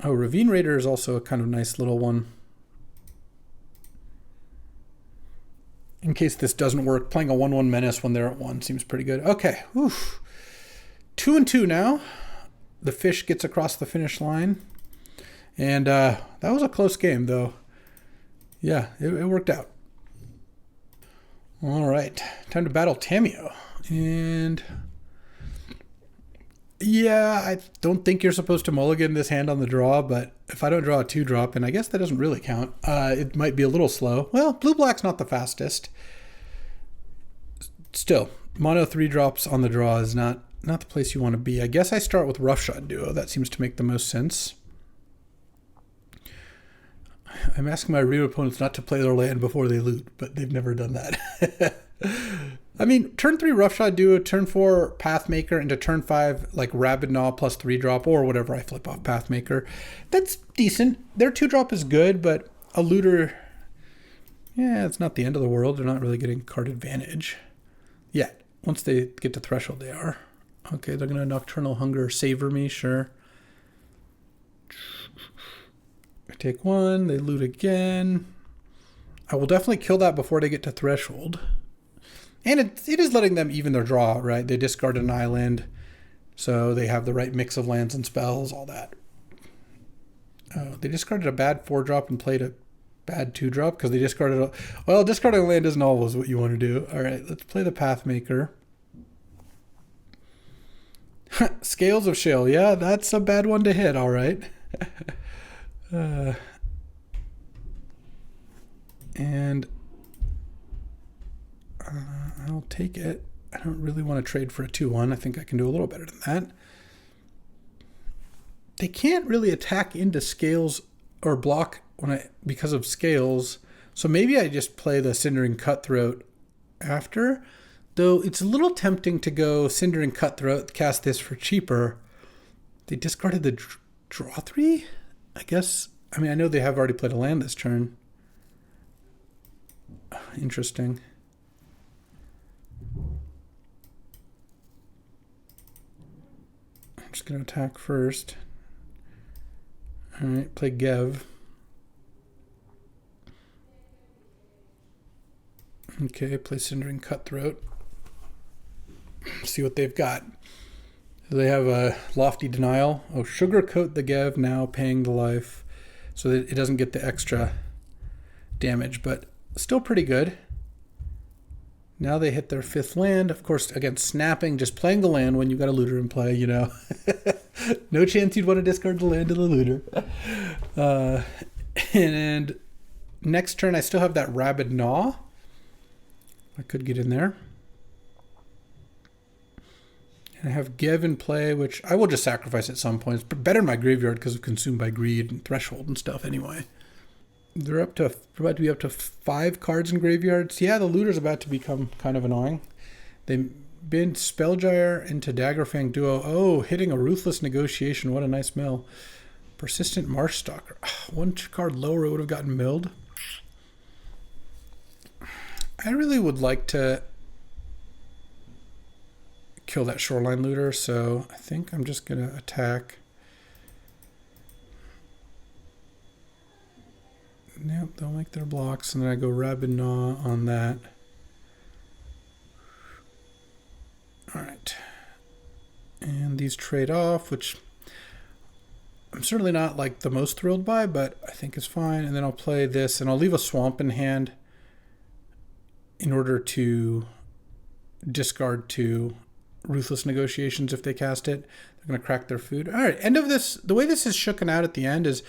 Oh, Ravine Raider is also a kind of nice little one. In case this doesn't work, playing a 1/1 Menace when they're at 1 seems pretty good. Okay, oof. 2 and 2 now. The Fish gets across the finish line. And that was a close game, though. Yeah, it worked out. All right, time to battle Tamiyo. And yeah, I don't think you're supposed to mulligan this hand on the draw, but if I don't draw a 2-drop, and I guess that doesn't really count, it might be a little slow. Well, blue-black's not the fastest. Still, mono 3-drops on the draw is not the place you want to be. I guess I start with Roughshod Duo. That seems to make the most sense. I'm asking my real opponents not to play their land before they loot, but they've never done that. I mean, turn 3 Roughshod Duo, turn 4 Pathmaker, into turn 5 like Rabid Gnaw plus 3-drop, or whatever I flip off Pathmaker. That's decent. Their 2-drop is good, but a looter, yeah, it's not the end of the world. They're not really getting card advantage yet. Once they get to Threshold, they are. Okay, they're going to Nocturnal Hunger savor me, sure. I take 1, they loot again. I will definitely kill that before they get to Threshold. And it is letting them even their draw, right? They discarded an island, so they have the right mix of lands and spells, all that. They discarded a bad 4-drop and played a bad 2-drop because they discarded well, discarding a land isn't always what you want to do. All right, let's play the Pathmaker. Scales of Shale. Yeah, that's a bad one to hit, all right. And I'll take it. I don't really want to trade for a 2/1. I think I can do a little better than that. They can't really attack into Scales or block because of Scales. So maybe I just play the Cindering Cutthroat after. Though it's a little tempting to go Cindering Cutthroat, cast this for cheaper. They discarded the draw 3? I guess. I mean, I know they have already played a land this turn. Interesting. I'm just going to attack first. All right, play Gev. Okay, play Cindering Cutthroat. See what they've got. They have a Lofty Denial. Oh, Sugarcoat the Gev, now paying the life so that it doesn't get the extra damage, but still pretty good. Now they hit their 5th land. Of course, again, snapping, just playing the land when you've got a looter in play, you know. No chance you'd want to discard the land to the looter. And next turn, I still have that Rabid Gnaw. I could get in there. And I have Gev in play, which I will just sacrifice at some points, but better in my graveyard because of Consumed by Greed and Threshold and stuff anyway. They're about to be up to 5 cards in graveyards. Yeah, the looter's about to become kind of annoying. They been Spellgyre into Daggerfang Duo. Oh, hitting a Ruthless Negotiation. What a nice mill. Persistent Marshstalker. 1 card lower would have gotten milled. I really would like to kill that Shoreline Looter, so I think I'm just going to attack Yep, they'll make their blocks, and then I go Rabid Gnaw on that. Alright. And these trade off, which I'm certainly not like the most thrilled by, but I think is fine. And then I'll play this, and I'll leave a swamp in hand in order to discard 2 Ruthless Negotiations if they cast it. They're going to crack their food. All right, end of this. The way this is shooken out at the end is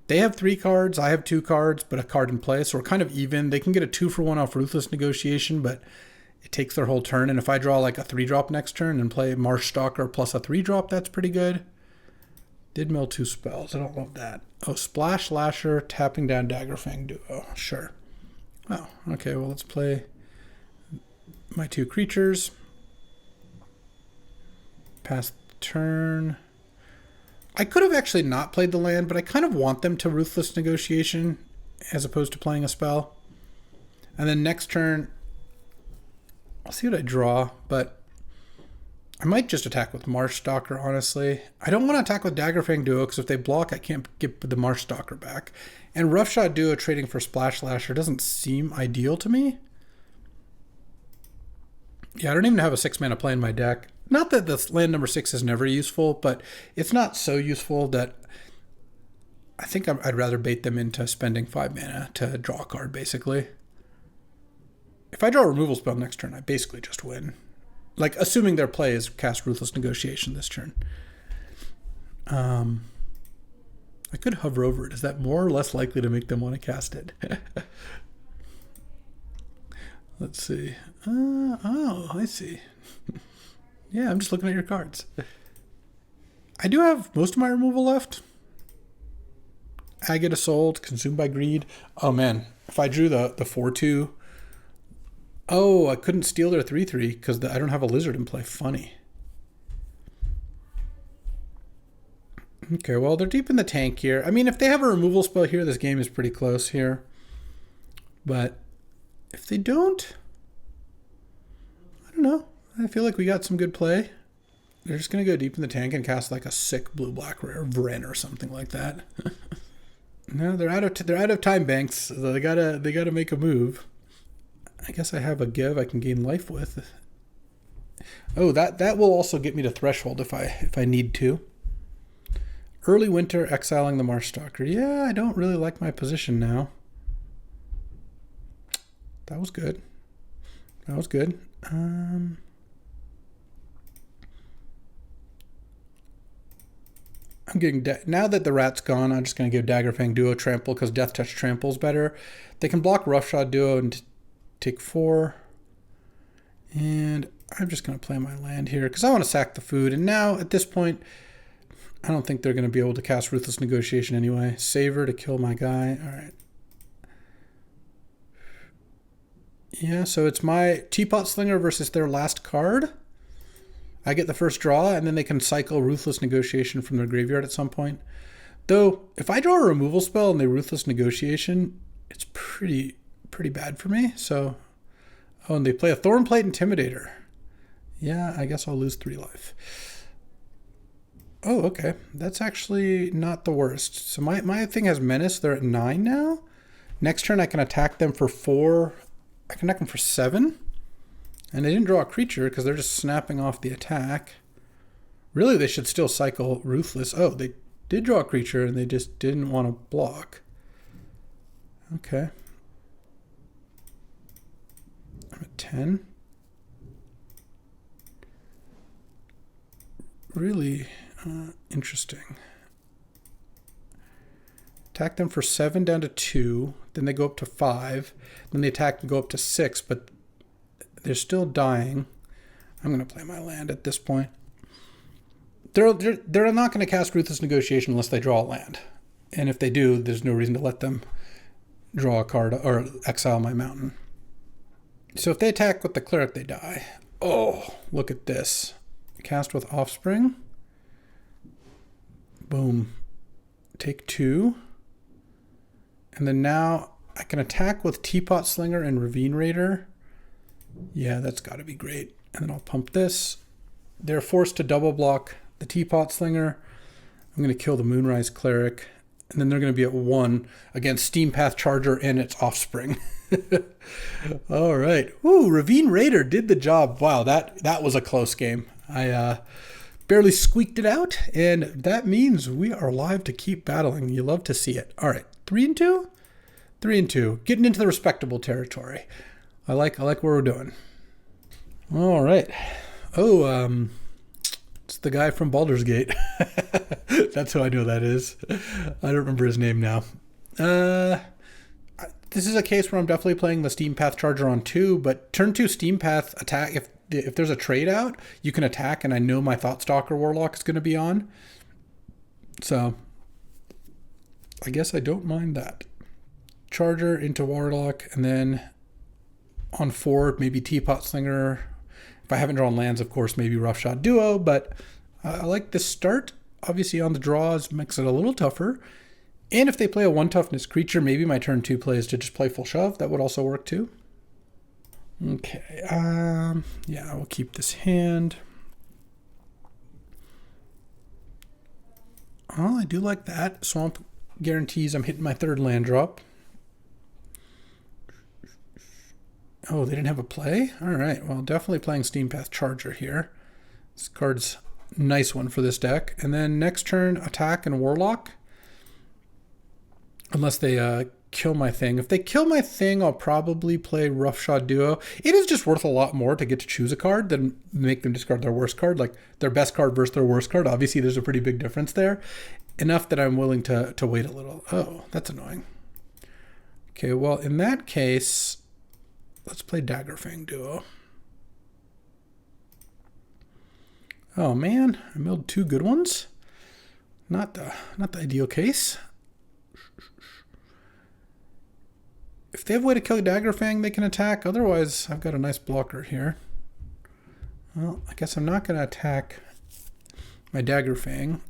they have 3 cards, I have 2 cards, but a card in play, so we're kind of even. They can get a 2-for-1 off Ruthless Negotiation, but it takes their whole turn. And if I draw like a 3-drop next turn and play Marsh Stalker plus a 3-drop, that's pretty good. Did mill 2 spells. I don't love that. Oh, Splash Lasher, tapping down Daggerfang Duo. Sure. Oh, okay, well, let's play my 2 creatures. Pass the turn. I could have actually not played the land, but I kind of want them to Ruthless Negotiation as opposed to playing a spell. And then next turn, I'll see what I draw, but I might just attack with Marsh Stalker, honestly. I don't want to attack with Daggerfang Duo, because if they block, I can't get the Marsh Stalker back. And Roughshod Duo trading for Splash Lasher doesn't seem ideal to me. Yeah, I don't even have a 6-mana play in my deck. Not that the land number 6 is never useful, but it's not so useful that I think I'd rather bait them into spending 5 mana to draw a card, basically. If I draw a removal spell next turn, I basically just win. Like, assuming their play is cast Ruthless Negotiation this turn. I could hover over it. Is that more or less likely to make them want to cast it? Let's see. Oh, I see. Yeah, I'm just looking at your cards. I do have most of my removal left. Agate Assault, Consumed by Greed. Oh, man. If I drew the 4-2... Oh, I couldn't steal their 3-3 because I don't have a lizard in play. Funny. Okay, well, they're deep in the tank here. I mean, if they have a removal spell here, this game is pretty close here. But if they don't, I don't know. I feel like we got some good play. They're just going to go deep in the tank and cast like a sick blue-black rare Vren or something like that. No, they're out of time banks. So they gotta make a move. I guess I have a give I can gain life with. Oh, that will also get me to Threshold if I need to. Early Winter, exiling the Marsh Stalker. Yeah, I don't really like my position now. That was good. That was good. I'm getting now that the rat's gone, I'm just going to give Daggerfang Duo trample because Death Touch tramples better. They can block Roughshod Duo and take 4. And I'm just going to play my land here because I want to sack the food. And now, at this point, I don't think they're going to be able to cast Ruthless Negotiation anyway. Savor to kill my guy. All right. Yeah, so it's my Teapot Slinger versus their last card. I get the first draw, and then they can cycle Ruthless Negotiation from their graveyard at some point. Though, if I draw a removal spell and they Ruthless Negotiation, it's pretty bad for me. So, oh, and they play a Thornplate Intimidator. Yeah, I guess I'll lose 3 life. Oh, okay. That's actually not the worst. So my thing has Menace. They're at 9 now. Next turn, I can attack them for 4. I can attack them for 7. And they didn't draw a creature because they're just snapping off the attack. Really, they should still cycle Ruthless. Oh, they did draw a creature and they just didn't want to block. Okay. I'm at 10. Really interesting. Attack them for 7 down to 2. Then they go up to 5. Then they attack and go up to 6, but they're still dying. I'm going to play my land at this point. They're not going to cast Ruthless Negotiation unless they draw a land. And if they do, there's no reason to let them draw a card or exile my mountain. So if they attack with the Cleric, they die. Oh, look at this. Cast with Offspring. Boom. Take 2. And then now I can attack with Teapot Slinger and Ravine Raider. Yeah, that's got to be great. And then I'll pump this. They're forced to double block the Teapot Slinger. I'm going to kill the Moonrise Cleric. And then they're going to be at 1 against Steam Path Charger and its offspring. All right. Ooh, Ravine Raider did the job. Wow, that was a close game. I barely squeaked it out, and that means we are live to keep battling. You love to see it. All right, 3-2? 3-2. Getting into the respectable territory. I like what we're doing. All right. Oh, it's the guy from Baldur's Gate. That's who I know that is. I don't remember his name now. This is a case where I'm definitely playing the Steam Path Charger on 2, but turn 2 Steam Path attack. If there's a trade out, you can attack, and I know my Thoughtstalker Warlock is going to be on. So I guess I don't mind that. Charger into Warlock, and then on 4, maybe Teapot Slinger. If I haven't drawn lands, of course, maybe Roughshod Duo, but I like this start. Obviously on the draws makes it a little tougher. And if they play a 1 toughness creature, maybe my turn 2 play is to just play full shove. That would also work too. Okay, yeah, we'll keep this hand. Oh, I do like that. Swamp guarantees I'm hitting my 3rd land drop. Oh, they didn't have a play? All right, well, definitely playing Steam Path Charger here. This card's a nice one for this deck. And then next turn, attack and Warlock. Unless they kill my thing. If they kill my thing, I'll probably play Roughshod Duo. It is just worth a lot more to get to choose a card than make them discard their worst card. Like their best card versus their worst card. Obviously, there's a pretty big difference there. Enough that I'm willing to wait a little. Oh, that's annoying. Okay, well, in that case, let's play Daggerfang Duo. Oh man, I milled 2 good ones. Not the ideal case. If they have a way to kill Daggerfang, they can attack. Otherwise, I've got a nice blocker here. Well, I guess I'm not going to attack my Daggerfang.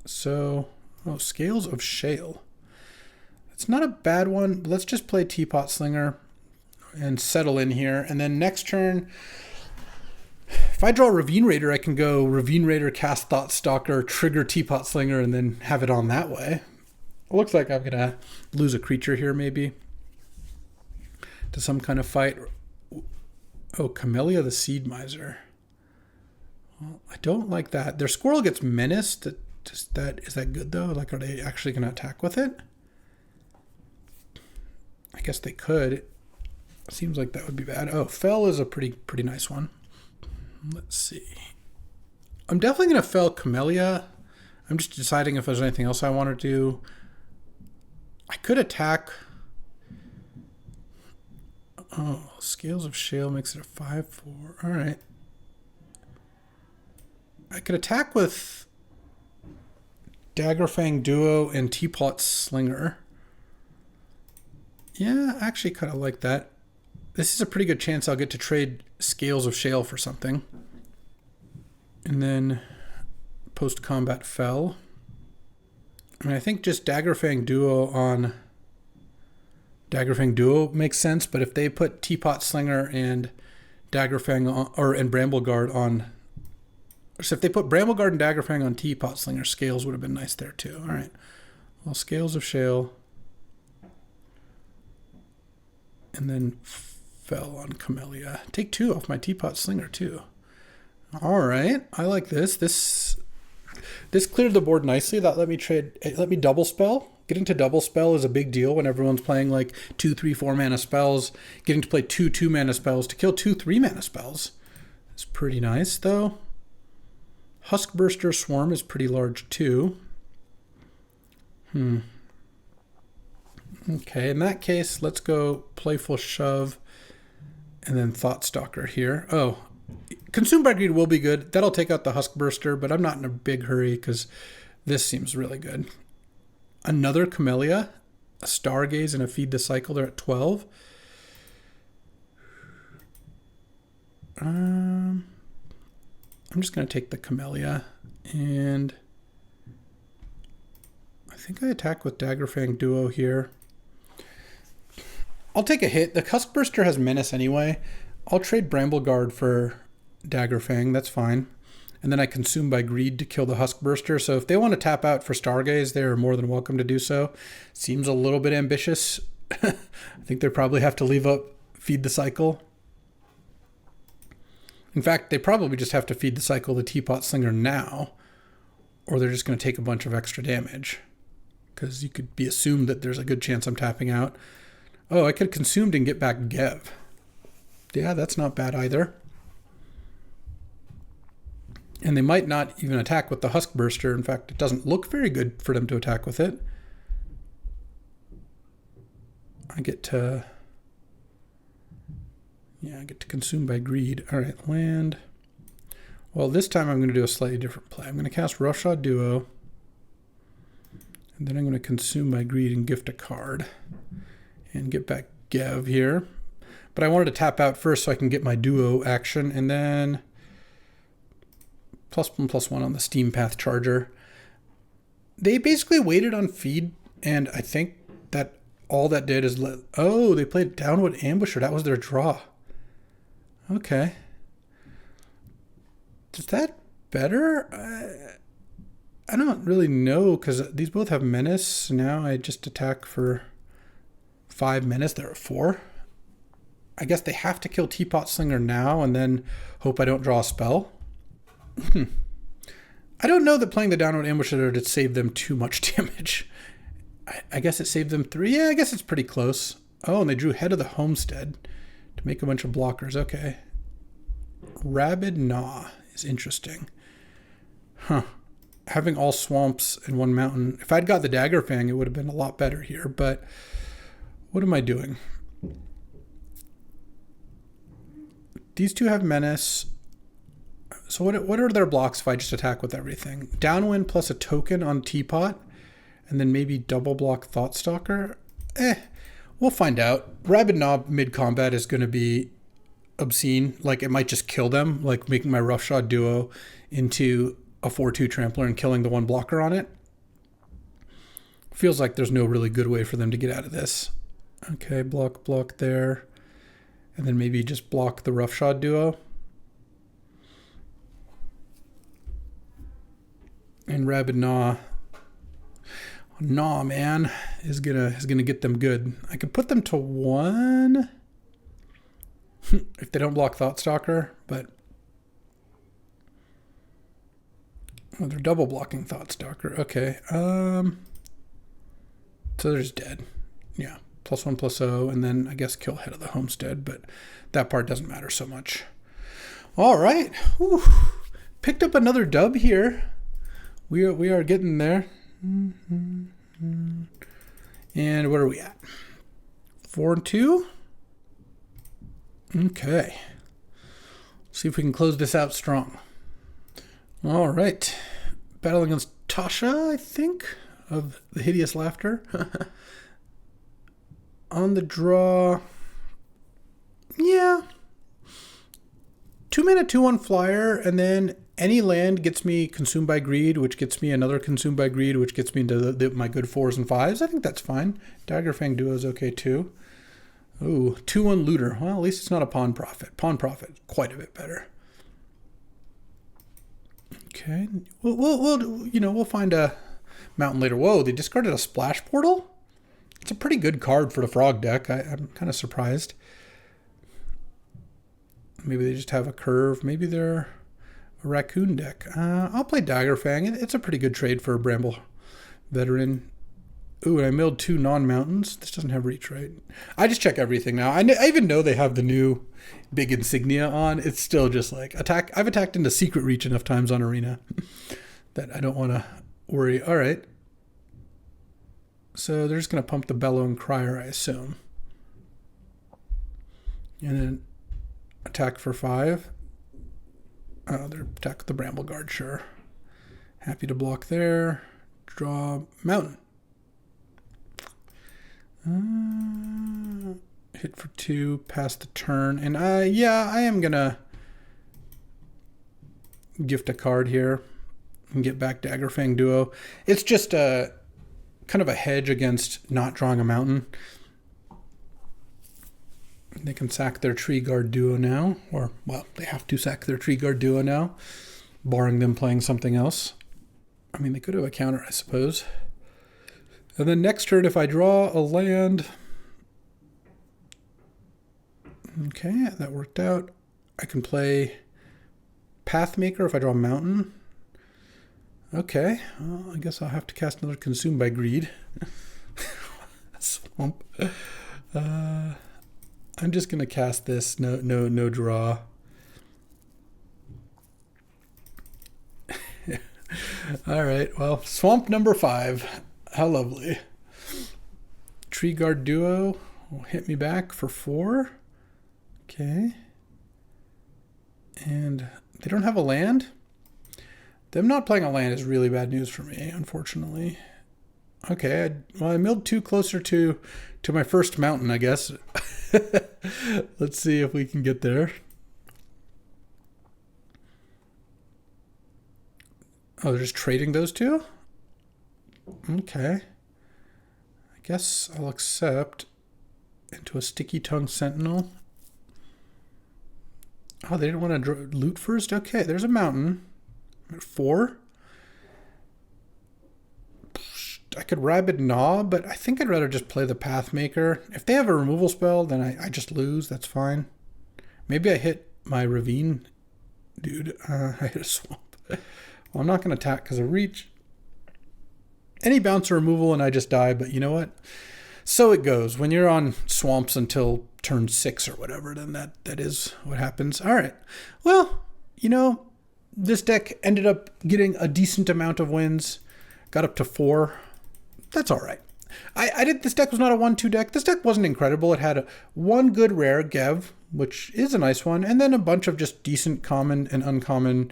So, oh, Scales of Shale. It's not a bad one. But let's just play Teapot Slinger and settle in here. And then next turn, if I draw Ravine Raider, I can go Ravine Raider, cast Thoughtstalker, trigger Teapot Slinger, and then have it on that way. It looks like I'm going to lose a creature here, maybe. To some kind of fight. Oh, Camellia the Seed Miser. Well, I don't like that. Their squirrel gets menaced. Is that good though? Like, are they actually going to attack with it? I guess they could. It seems like that would be bad. Oh, Fell is a pretty nice one. Let's see. I'm definitely going to Fell Camellia. I'm just deciding if there's anything else I want to do. I could attack. Oh, Scales of Shale makes it a 5-4. All right. I could attack with Daggerfang Duo and Teapot Slinger. Yeah, I actually kind of like that. This is a pretty good chance I'll get to trade Scales of Shale for something. And then post-combat Fell. I mean, I think just Daggerfang Duo on Daggerfang Duo makes sense, but if they put Teapot Slinger and Daggerfang on, and Brambleguard on, so if they put Brambleguard and Daggerfang on Teapot Slinger, Scales would have been nice there too. All right, well, Scales of Shale, and then Fell on Camellia. Take 2 off my Teapot Slinger too. All right, I like this. This cleared the board nicely. That let me double spell. Getting to double spell is a big deal when everyone's playing like 2, 3, 4 mana spells. Getting to play 2 2-mana spells to kill 2 3-mana spells is pretty nice, though. Huskburster Swarm is pretty large, too. Okay, in that case, let's go Playful Shove and then Thoughtstalker here. Oh, Consumed by Greed will be good. That'll take out the Huskburster, but I'm not in a big hurry because this seems really good. Another Camellia, a Stargaze, and a Feed the Cycle. They're at 12. I'm just going to take the Camellia, and I think I attack with Daggerfang Duo here. I'll take a hit. The Huskburster has Menace anyway. I'll trade Brambleguard for Daggerfang. That's fine. and then I consume by greed to kill the Huskburster. So if they want to tap out for Stargaze, they're more than welcome to do so. Seems a little bit ambitious. I think they probably have to leave up feed the cycle. In fact, they probably just have to feed the cycle the Teapot Slinger now, or they're just going to take a bunch of extra damage. Because you could be assumed that there's a good chance I'm tapping out. Oh, I could have consumed and get back Gev. Yeah, that's not bad either. And they might not even attack with the Huskburster. In fact, it doesn't look very good for them to attack with it. I get to consume by greed. All right, land. Well, this time I'm going to do a slightly different play. I'm going to cast Roughshod Duo. And then I'm going to consume my greed and gift a card. And get back Gev here. But I wanted to tap out first so I can get my Duo action. And then +1/+1 on the Steam Path Charger. They basically waited on feed. And I think that all that did is they played Downwood Ambusher. That was their draw. Okay. Is that better? I don't really know, because these both have Menace. Now I just attack for 5 Menace. They're at 4. I guess they have to kill Teapot Slinger now and then hope I don't draw a spell. I don't know that playing the Downward Ambusher did save them too much damage. I guess it saved them 3. Yeah, I guess it's pretty close. Oh, and they drew Head of the Homestead to make a bunch of blockers. Okay. Rabid Gnaw is interesting. Huh. Having all swamps in one mountain. If I'd got the Dagger Fang, it would have been a lot better here. But what am I doing? These two have Menace. So what are their blocks if I just attack with everything? Downwind plus a token on Teapot. And then maybe double block Thoughtstalker. We'll find out. Rabid Gnaw mid-combat is going to be obscene. Like, it might just kill them. Like, making my Roughshod Duo into a 4/2 trampler and killing the one blocker on it. Feels like there's no really good way for them to get out of this. Okay, block there. And then maybe just block the Roughshod Duo. And Rabid Gnaw. Gnaw, man, is gonna get them good. I could put them to 1 if they don't block Thoughtstalker, but they're double blocking Thoughtstalker. Okay. So they're just dead. Yeah. +1/+0, and then I guess kill Head of the Homestead, but that part doesn't matter so much. All right. Whew. Picked up another dub here. We are getting there. And what are we at? 4-2? Okay. See if we can close this out strong. All right. Battle against Tasha, I think, of the Hideous Laughter. On the draw. Yeah. 2-mana, 2/1 flyer, and then any land gets me Consumed by Greed, which gets me another Consumed by Greed, which gets me into my good 4s and 5s. I think that's fine. Dagger Fang Duo is okay too. Ooh, 2/1 Looter. Well, at least it's not a Pawn Prophet. Pawn Prophet, quite a bit better. Okay, we'll find a mountain later. Whoa, they discarded a Splash Portal? It's a pretty good card for the Frog deck. I'm kind of surprised. Maybe they just have a curve. Maybe they're a Raccoon deck. I'll play Dagger Fang. It's a pretty good trade for a Bramble Veteran. Ooh, and I milled 2 non-mountains. This doesn't have reach, right? I just check everything now. I even know they have the new big insignia on. It's still just like attack. I've attacked into Secret Reach enough times on Arena that I don't want to worry. All right. So they're just going to pump the Bellowing Crier, I assume. And then attack for 5. They're attack the Bramble Guard, sure. Happy to block there. Draw Mountain. Hit for 2, pass the turn. And I am going to gift a card here and get back Dagger Fang Duo. It's just a kind of a hedge against not drawing a mountain. They can sack their Tree Guard Duo now, or, well, they have to sack their Tree Guard Duo now. barring them playing something else. I mean, they could have a counter, I suppose. And then next turn, if I draw a land... Okay, that worked out. I can play Pathmaker if I draw a mountain. Okay, well, I guess I'll have to cast another Consumed by Greed. Swamp. I'm just gonna cast this. No draw. All right. Well, swamp number 5. How lovely. Tree Guard Duo will hit me back for 4. Okay. And they don't have a land. Them not playing a land is really bad news for me, unfortunately. Okay, I milled 2 closer to my first mountain, I guess. Let's see if we can get there. Oh, they're just trading those 2? Okay. I guess I'll accept into a Sticky Tongue Sentinel. Oh, they didn't want to loot first? Okay, there's a mountain. 4. I could Rabid Gnaw, but I think I'd rather just play the Pathmaker. If they have a removal spell, then I just lose. That's fine. Maybe I hit my Ravine dude. I hit a Swamp. Well, I'm not going to attack because of Reach. Any bounce or removal and I just die, but you know what? So it goes. When you're on swamps until turn 6 or whatever, then that is what happens. All right. Well, you know, this deck ended up getting a decent amount of wins. Got up to 4. That's all right. This deck was not a 1-2 deck. This deck wasn't incredible. It had one good rare, Gev, which is a nice one, and then a bunch of just decent common and uncommon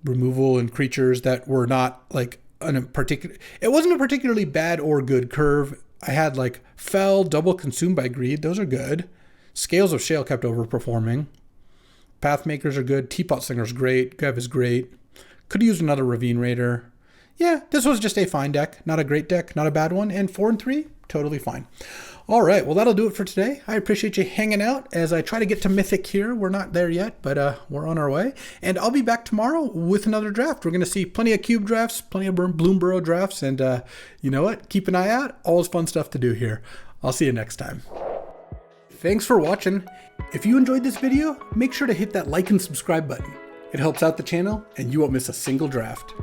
removal and creatures that were not like it wasn't a particularly bad or good curve. I had like Fell, double Consumed by Greed. Those are good. Scales of Shale kept overperforming. Pathmakers are good. Teapot Slinger's great. Gev is great. Could have used another Ravine Raider. Yeah, this was just a fine deck. Not a great deck, not a bad one. And 4 and 3, totally fine. All right, well, that'll do it for today. I appreciate you hanging out as I try to get to Mythic here. We're not there yet, but we're on our way. And I'll be back tomorrow with another draft. We're going to see plenty of cube drafts, plenty of Bloomburrow drafts. And you know what? Keep an eye out. Always fun stuff to do here. I'll see you next time. Thanks for watching. If you enjoyed this video, make sure to hit that like and subscribe button. It helps out the channel, and you won't miss a single draft.